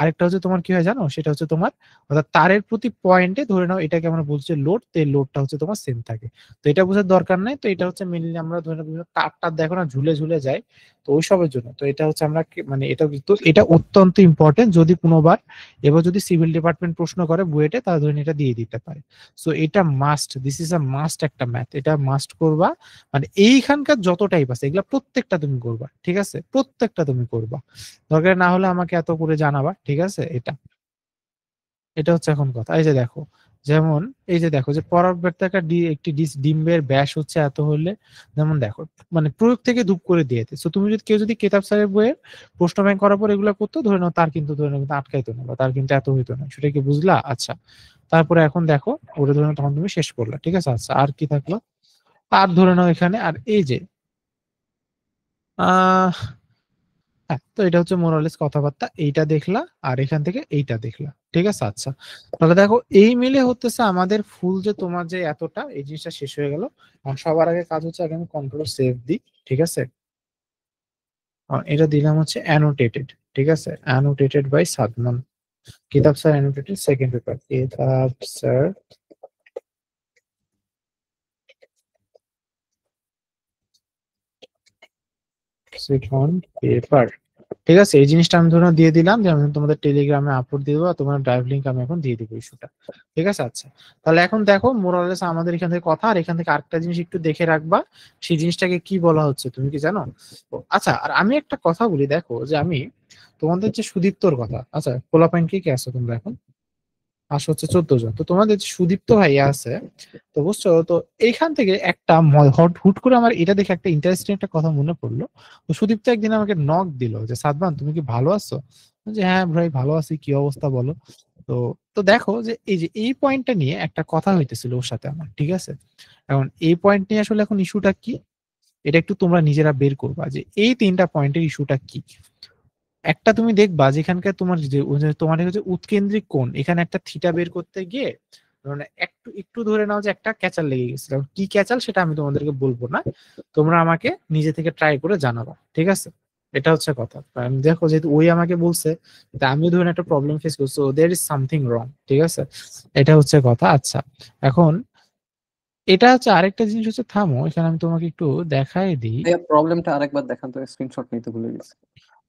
আরেকটা হচ্ছে তোমার কি হয় জানো, সেটা হচ্ছে তোমার অর্থাৎ তারের প্রতি পয়েন্টে ধরে নাও এটাকে আমরা বলছি লোড, তো এই লোডটা হচ্ছে তোমার সেম থাকে। তো এটা বোঝার দরকার নাই, তো এটা হচ্ছে মেনলি আমরা ধরে নাও বিভিন্ন তার দেখো না ঝুলে ঝুলে যায়, তো ওইসবের জন্য। তো এটা হচ্ছে আমরা মানে এটা কিন্তু এটা অত্যন্ত ইম্পর্টেন্ট, যদি কোনোবার এবার যদি সিভিল ডিপার্টমেন্ট প্রশ্ন করে বুয়েটে, তাহলে ধরেন এটা দিয়ে দিতে পারে। সো এটা must, this is a must একটা ম্যাথ, এটা মাস্ট করবা। মানে এইখানকার যত টাইপ আছে এগুলা প্রত্যেকটা তুমি করবা, ঠিক আছে? প্রত্যেকটা তুমি করবা, দরকার না হলে আমাকে এত করে জানাবা, ঠিক আছে? এটা এটা হচ্ছে এখন কথা। এই যে দেখো, যেমন এই যে দেখো যে পরাবৃত্তাকার একটি ডিম্বের ব্যাস হচ্ছে এত হলে, যেমন দেখো মানে প্রয়োগ থেকে ধূপ করে দিয়েছে। তো তুমি যদি কেউ যদি কেতাব স্যারের বইয়ের প্রশ্ন ব্যাংক করার পর এগুলো করতো, ধরে নাও তার কিন্তু ধরে নাও কিন্তু আটকাইতো না, বা তার কিন্তু এত হইতো না, সেটা কি বুঝলা? আচ্ছা, তারপরে এখন দেখো ওটা ধরে নাও তখন তুমি শেষ করলা, ঠিক আছে? আচ্ছা, আর কি থাকলো, আর ধরে নাও এখানে আর এই যে আহ হ্যাঁ, তো এটা হচ্ছে মোরালেস কথাবার্তা, এইটা দেখলা আর এখান থেকে এইটা দেখলা, ঠিক আছে? আচ্ছা, তাহলে দেখো এই মিলে হতেছে আমাদের ফুল যে তোমার যে এতটা এই জিনিসটা শেষ হয়ে গেল। আর সবার আগে কাজ হচ্ছে আগে আমি কন্ট্রোল সেভ দিই, ঠিক আছে? এটা দিলাম হচ্ছে অ্যানোটেটেড, ঠিক আছে? অ্যানোটেটেড বাই সাদমান, কিতাব স্যার অ্যানোটেটেড সেকেন্ড পেপার, কিতাব স্যার সেকেন্ড পেপার, ঠিক আছে? এই জিনিসটা আমি ধরুন দিয়ে দিলাম, যে আমি তোমাদের টেলিগ্রামে আপলোড দিয়ে দেবো, আর তোমার ড্রাইভ লিঙ্ক আমি এখন দিয়ে দিবো ইস্যুটা, ঠিক আছে? আচ্ছা, তাহলে এখন দেখো মোরালেস আমাদের এখান থেকে কথা, আর এখান থেকে আরেকটা জিনিস একটু দেখে রাখবা, সেই জিনিসটাকে কি বলা হচ্ছে তুমি কি জানো? আচ্ছা, আর আমি একটা কথা বলি, দেখো যে আমি তোমাদের যে সুদীপ্তর কথা, আচ্ছা পোলাপাইন কি কি আছে তোমরা এখন আসো হচ্ছে 14 জন, তো তোমাদের যে সুদীপ্ত ভাইয়া আছে, তো বুঝছো তো এইখান থেকে একটা হুট করে আমার এটা দেখে একটা ইন্টারেস্টিং একটা কথা মনে পড়লো। তো সুদীপ্ত একদিন আমাকে নক দিল যে সাদমান তুমি কি ভালো আছো, যে হ্যাঁ ভাই ভালো আছি, কি অবস্থা বলো। তো তো দেখো যে এই পয়েন্টটা নিয়ে একটা কথা হইতেছিল ওর সাথে আমার, ঠিক আছে? এখন এই পয়েন্ট নিয়ে আসলে এখন ইস্যুটা কি, এটা একটু তোমরা নিজেরা বের করবা যে এই তিনটা পয়েন্টের ইস্যুটা কি। একটা তুমি দেখবা যেখানকার তোমার যে তোমার হচ্ছে উৎকেন্দ্রিক কোণ, এখানে একটা থিটা বের করতে গিয়ে মানে একটু একটু ধরে নাও যে একটা ক্যাচাল লেগে গেছিল, কি ক্যাচাল সেটা আমি তোমাদেরকে বলবো না, তোমরা আমাকে নিজে থেকে ট্রাই করে জানাবা, ঠিক আছে? এটা হচ্ছে কথা। আমি দেখো যেহেতু ওই আমাকে বলছে, তা আমিও ধরুন একটা প্রবলেম ফেস করছি, দেয়ার ইজ সামথিং রং, ঠিক আছে? এটা হচ্ছে কথা। আচ্ছা, এখন এটা হচ্ছে আরেকটা জিনিস হচ্ছে, থামো এখানে আমি তোমাকে একটু দেখাই দিই। ভাইয়া প্রবলেমটা আরেকবার দেখান তো, স্ক্রিনশট নিতে ভুলে গেছি।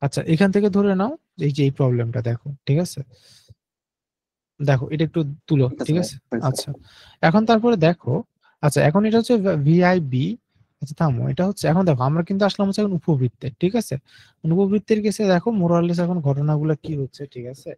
আচ্ছা, এখান থেকে ধরে নাও এই যে এই প্রবলেমটা দেখো, ঠিক আছে? দেখো এটা একটু তুলো, ঠিক আছে ঠিক ভাই, আছে? হয়েছে। আচ্ছা, এখন তারপরে দেখো, আচ্ছা এখন এটা হচ্ছে ভিআইবি। আচ্ছা থামো, এটা হচ্ছে এখন দেখো আমরা কিন্তু আসলাম হচ্ছে এখন উপবৃত্তে, ঠিক আছে? উপবৃত্তের কেসে দেখো মোরালেস এখন ঘটনাগুলো কি হচ্ছে, ঠিক আছে?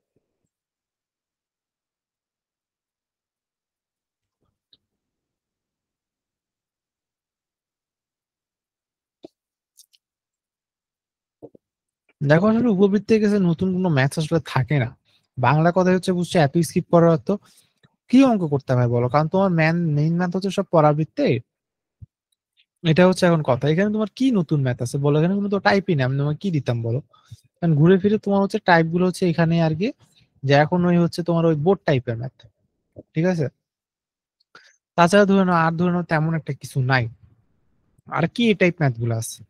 দেখো আসলে উপবৃত্তের কেসে নতুন কোনো ম্যাথ আসলে থাকে না। বাংলা কথা হচ্ছে বুঝছো, এত স্কিপ করার অর্থ কি অঙ্ক করতে হয় বলো, কারণ তোমার মেইন ম্যাথ হচ্ছে সব পরাবৃত্তে। এটা হচ্ছে এখন কথা, এখানে তোমার কি নতুন ম্যাথ আছে বলো, এখানে কোনো তো টাইপই না, আমি তোমাকে কি দিতাম বলো? কারণ ঘুরে ফিরে তোমার হচ্ছে টাইপ গুলো হচ্ছে এখানে আর কি, যে এখন ওই হচ্ছে তোমার ওই বোর্ড টাইপের ম্যাথ, ঠিক আছে? তাছাড়া ধরে নাও আর ধরে নাও তেমন একটা কিছু নাই, আর কি এই টাইপ ম্যাথ গুলো আছে,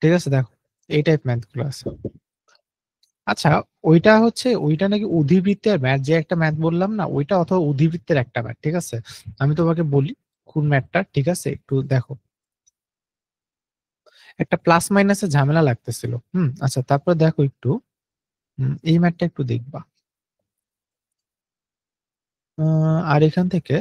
ঠিক আছে? দেখো এই টাইপ ম্যাথ গুলো আছে। আচ্ছা, ওইটা নাকি অধিবৃত্তের ম্যাথ, যে একটা ম্যাথ বললাম না ওইটা, অথবা অধিবৃত্তের একটা ম্যাথ, ঠিক আছে? আমি তোমাকে বলি কোন ম্যাথটা, ঠিক আছে? একটু দেখো, একটা প্লাস মাইনাসের ঝামেলা লাগতেছিল। আচ্ছা, তারপর দেখো একটু, এই ম্যাথটা একটু দেখবা। আর এখান থেকে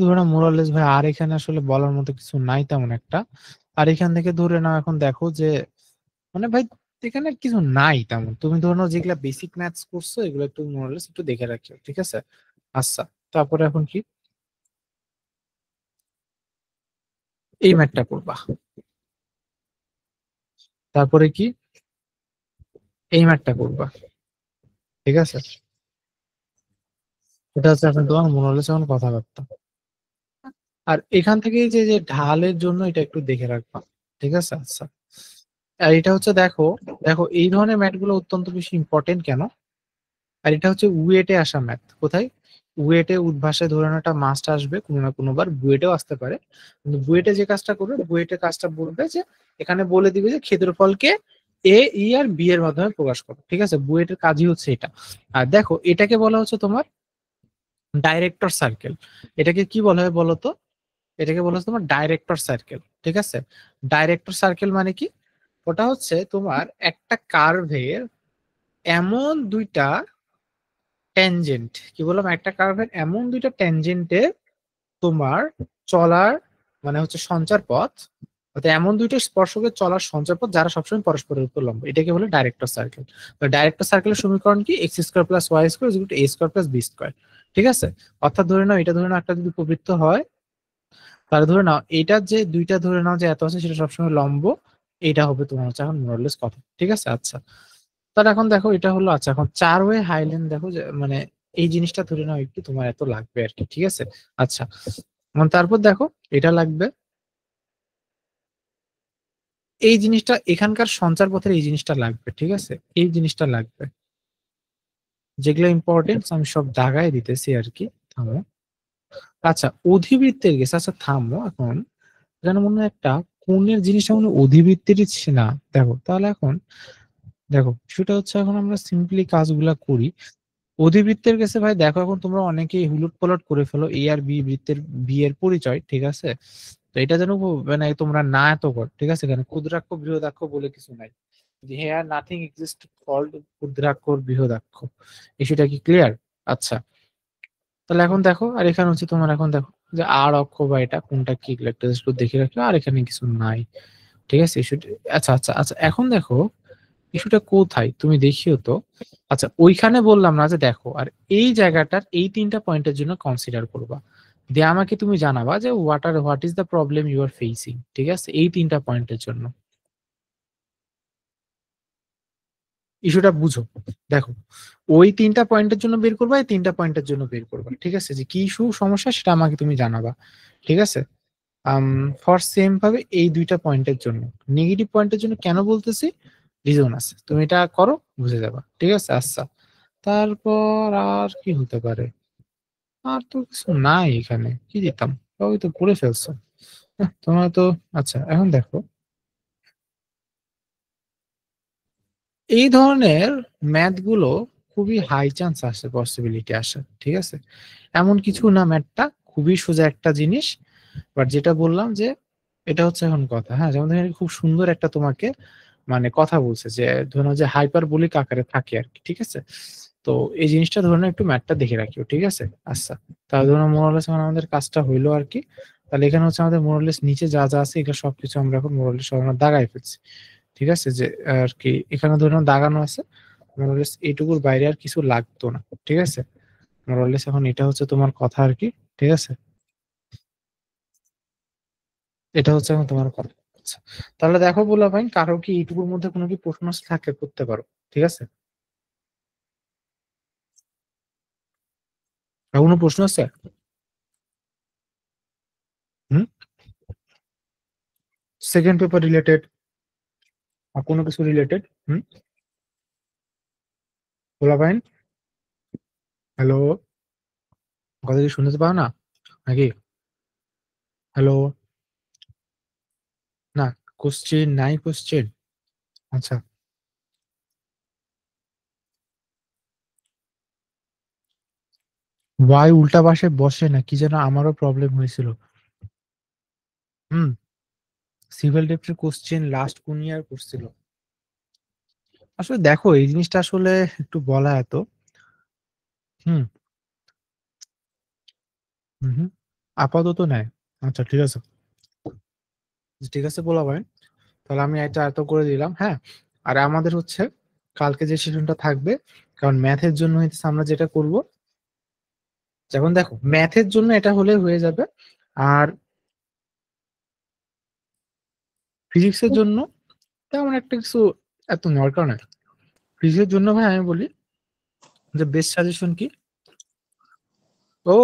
ধরে নাও মোরালেস ভাই, আর এখানে আসলে বলার মতো কিছু নাই তেমন একটা। আর এখান থেকে ধরে নাও এখন দেখো যে, মানে ভাই এখানে আর কিছু নাই তেমন। তুমি ধরে নাও যেগুলা বেসিক ম্যাথস করছো এগুলো একটু মোরালেস একটু দেখে রাখো, ঠিক আছে? আচ্ছা, তারপরে এখন কি, এই ম্যাথটা করবা। তারপরে কি, এই ম্যাথটা করবা, ঠিক আছে? এটা হচ্ছে এখন তোমার মোরালেস এখন কথাবার্তা। আর এখান থেকে যে যে ঢালের জন্য এটা একটু দেখে রাখবা, ঠিক আছে? আচ্ছা, আর এটা হচ্ছে দেখো, দেখো এই ধরনের ম্যাথ গুলো অত্যন্ত বেশি ইম্পর্টেন্ট কেন, আর এটা হচ্ছে ওয়েটে আসা ম্যাথ। কোথায়? ওয়েটে, উদ্ভাসে ধরে নাও একটা মাস্ট আসবে কোনো না কোনো বার, বুয়েটেও আসতে পারে। কিন্তু বুয়েটে যে কাজটা করবে, বুয়েটে কাজটা বলবে যে, এখানে বলে দিবে যে ক্ষেত্রফলকে এ, ই আর বি এর মাধ্যমে প্রকাশ করো, ঠিক আছে? বুয়েটের কাজই হচ্ছে এটা। আর দেখো এটাকে বলা হচ্ছে তোমার ডাইরেক্টর সার্কেল। এটাকে কি বলা হয় বলো তো? এটাকে বলা হচ্ছে তোমার ডাইরেক্টর সার্কেল, ঠিক আছে? ডাইরেক্টর সার্কেল মানে কি? ওটা হচ্ছে তোমার একটা কার্ভের এমন দুইটা ট্যানজেন্ট, কি বললাম, একটা কার্ভের এমন দুইটা ট্যানজেন্টে তোমার চলার, মানে হচ্ছে সঞ্চার পথ, অর্থাৎ এমন দুইটা স্পর্শকের চলার সঞ্চার পথ যারা সবসময় পরস্পরের উপর লম্ব, এটাকে বলে ডাইরেক্টর সার্কেল। তো ডাইরেক্টর সার্কেলের সমীকরণ কি? X square plus Y square equal to A square plus B square, ঠিক আছে? অর্থাৎ ধরে নাও, এটা ধরে নাও একটা যদি উপবৃত্ত হয়, তাহলে ধরে নাও এটা যে দুইটা ধরে নাও যে এত আছে সেটা সবসময় লম্ব, এটা হবে তোমার হচ্ছে এখন মোরালেস কথা, ঠিক আছে? আচ্ছা, তাহলে এখন দেখো এটা হলো, আচ্ছা এখন চার ওয়ে হাইল্যান্ড দেখো যে, মানে এই জিনিসটা ধরে নাও একটু তোমার এত লাগবে আর কি, ঠিক আছে? আচ্ছা, এখন তারপর দেখো এটা লাগবে, এই জিনিসটা এখানকার সঞ্চার পথের এই জিনিসটা লাগবে, ঠিক আছে? এই জিনিসটা লাগবে, যেগুলো ইম্পর্টেন্ট আমি সব দাগায় দিতেছি আর কি। থামো। আচ্ছা, অধিবৃত্তের গেছে, আচ্ছা থামো এখন। যেন মনে হয় একটা কোণের জিনিসটা মনে হয় অধিবৃত্তেরই না। দেখো তাহলে এখন দেখো, সেটা হচ্ছে এখন আমরা সিম্পলি কাজগুলা করি। অধিবৃত্তের কাছে ভাই দেখো, এখন তোমরা অনেকেই হুলট পালট করে ফেলো এ আর বি বৃত্তের, বি এর পরিচয়, ঠিক আছে? তো এটা যেন মানে তোমরা না এত কর, ঠিক আছে? কারণ ক্ষুদ্রাক্ষ বৃহদাক্ষ বলে কিছু নাই, যে হেয়ার নাথিং এক্সিস্ট কল্ড ক্ষুদ্রাক্ষ বৃহদাক্ষ। ইস্যুটা কি ক্লিয়ার? আচ্ছা, তাহলে এখন দেখো, আর এখানে হচ্ছে তোমার এখন দেখো যে আর অক্ষ বা এটা কোনটা কি, এগুলো একটা just একটু দেখে রাখো। আর এখানে কিছু নাই, ঠিক আছে? ইস্যুটা, আচ্ছা আচ্ছা আচ্ছা, এখন দেখো ইস্যুটা কোথায় তুমি দেখিও তো। আচ্ছা, ওইখানে বললাম না যে দেখো, আর এই জায়গাটার এই তিনটা পয়েন্টের জন্য কনসিডার করবা, দিয়ে আমাকে তুমি জানাবা যে what is the problem you are facing, ঠিক আছে? এই তিনটা পয়েন্টের জন্য ইস্যুটা বুঝো। দেখো, ওই তিনটা পয়েন্টের জন্য বের করবা, এই তিনটা পয়েন্টের জন্য বের করবা, ঠিক আছে? যে কি ইস্যু সমস্যা সেটা আমাকে তুমি জানাবা, ঠিক আছে? ফর সেম ভাবে এই দুইটা পয়েন্টের জন্য, নেগেটিভ পয়েন্টের জন্য কেন বলতেছি, রিজন আছে, তুমি এটা করো বুঝে যাবা, ঠিক আছে? আচ্ছা, তারপর আর কি হতে পারে? আর তো কিছু নাই এখানে, কি দিতাম, সবই তো করে ফেলছো। তোমার তো, আচ্ছা এখন দেখো, এই ধরনের ম্যাথ গুলো খুবই হাই চান্স আসে, পসিবিলিটি আসে, ঠিক আছে? এমন কিছু না, ম্যাথটা খুবই সোজা একটা জিনিস। বাট যেটা বললাম যে, এটা হচ্ছে এখন কথা, হ্যাঁ, যেমন এখানে খুব সুন্দর একটা তোমাকে মানে কথা বলছে যে, ধরো যে হাইপারবোলিক আকারে থাকে আর কি, ঠিক আছে? তো এই জিনিসটা ধরুন একটু ম্যাথটা দেখে রাখিও, ঠিক আছে? আচ্ছা, তাহলে ধরুন মোরালেস এখন আমাদের কাজটা হইলো আর কি। তাহলে এখানে হচ্ছে আমাদের মোরালেস নিচে যা যা আছে এগুলো সবকিছু আমরা এখন মোরালেস সব আমরা দাগাই ফেলছি, ঠিক আছে? যে আর কি এখানে ধরুন দাগানো আছে, মোরালেস এইটুকুর বাইরে আর কিছু লাগতো না, ঠিক আছে? মোরালেস এখন এটা হচ্ছে তোমার কথা আর কি, ঠিক আছে? এটা হচ্ছে এখন তোমার কথা। আচ্ছা, তাহলে দেখো বলা ভাই, কারো কি এইটুকুর মধ্যে কোনো কি প্রশ্ন থাকে করতে পারো, ঠিক আছে? আর কোনো প্রশ্ন আছে? হুম, সেকেন্ড পেপার রিলেটেড আর কোনো কিছু রিলেটেড? হুম, বলা ভাই, হ্যালো? কথা কি শুনতে পাও না নাকি? হ্যালো, না কোশ্চেন নাই কোশ্চেন। আচ্ছা, ওয়াই উল্টা পাশে বসে না কি যেন আমারও প্রবলেম হয়েছিল। হুম, সিভিল ডেপ্টের কোশ্চেন লাস্ট কোন ইয়ার করছিল? আসলে দেখো এই জিনিসটা আসলে একটু বলা এত হুম হুম হুম, আপাতত নাই। আচ্ছা ঠিক আছে, ঠিক আছে বলা ভাই, তাহলে আমি এটা এত করে দিলাম। হ্যাঁ, আর আমাদের হচ্ছে কালকে যে সেশনটা থাকবে, কারণ ম্যাথের জন্য হচ্ছে আমরা যেটা করব, যেমন দেখো ম্যাথের জন্য এটা হলে হয়ে যাবে, আর ফিজিক্সের জন্য তেমন একটা কিছু এত দরকার নাই। ফিজিক্সের জন্য ভাই আমি বলি যে বেস্ট সাজেশন কি, ও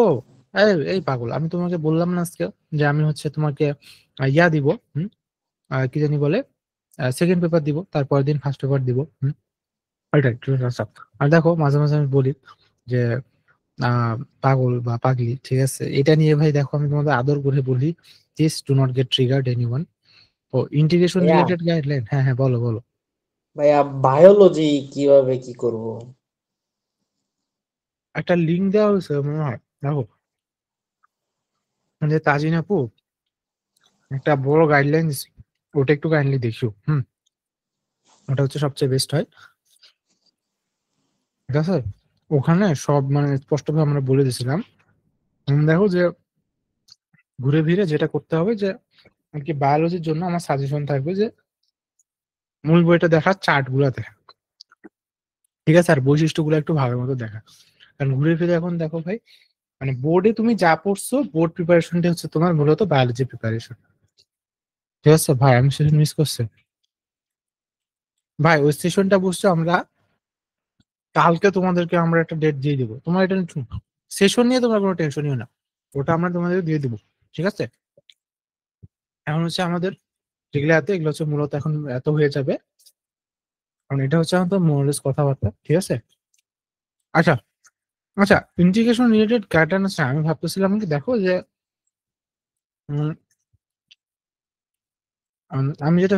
এই পাগল, আমি তোমাকে বললাম না আজকে যে আমি হচ্ছে তোমাকে ইয়া দিব, কি জানি বলে, সেকেন্ড পেপার দিব, তারপরের দিন ফার্স্ট পেপার দিব। ওইটাই ঠিক আছে। আর দেখো মাঝে মাঝে আমি বলি যে পাগল বা পাগলি, ঠিক আছে, এটা নিয়ে ভাই দেখো আমি তোমাদের আদর করে বলি, please do not get triggered anyone. ও ইন্টিগ্রেশন ভাইয়া রিলেটেড গাইডলাইন, হ্যাঁ হ্যাঁ বলো বলো। ভাইয়া বায়োলজি কিভাবে কি করব? একটা লিঙ্ক দেওয়া হয়েছে মনে হয়, দেখো যে তাজিন আপু একটা বড় গাইডলাইন, ওটা একটু কাইন্ডলি দেখিও। ওটা হচ্ছে সবচেয়ে বেস্ট হয়, ঠিক আছে। ওখানে সব মানে স্পষ্টভাবে আমরা বলে দিয়েছিলাম। দেখো যে ঘুরে ফিরে যেটা করতে হবে যে আর কি, বায়োলজির জন্য আমার সাজেশন থাকবে যে মূল বইটা দেখা, চার্ট গুলা দেখা, ঠিক আছে, আর বৈশিষ্ট্যগুলো একটু ভালো মতো দেখা। কারণ ঘুরে ফিরে এখন দেখো ভাই, মানে বোর্ডে তুমি যা পড়ছো, বোর্ড প্রিপারেশনটা হচ্ছে তোমার মূলত বায়োলজি প্রিপারেশন, ঠিক আছে। ভাই আমি সেশন মিস করছি ভাই, ওই সেশনটা বুঝছো আমরা কালকে তোমাদেরকে আমরা একটা ডেট দিয়ে দিব, তোমার এটা সেশন নিয়ে তোমরা কোনো টেনশনই না, ওটা আমরা তোমাদের দিয়ে দিব, ঠিক আছে। এখন হচ্ছে আমাদের যেগুলো এত, এগুলো হচ্ছে মূলত এখন এত হয়ে যাবে, কারণ এটা হচ্ছে আমাদের মোরালেস কথাবার্তা, ঠিক আছে। আচ্ছা আচ্ছা, ইন্টিগ্রেশন রিলেটেড গাইডলাইন আছে, আমি ভাবতেছিলাম কি দেখো যে আমি যেটা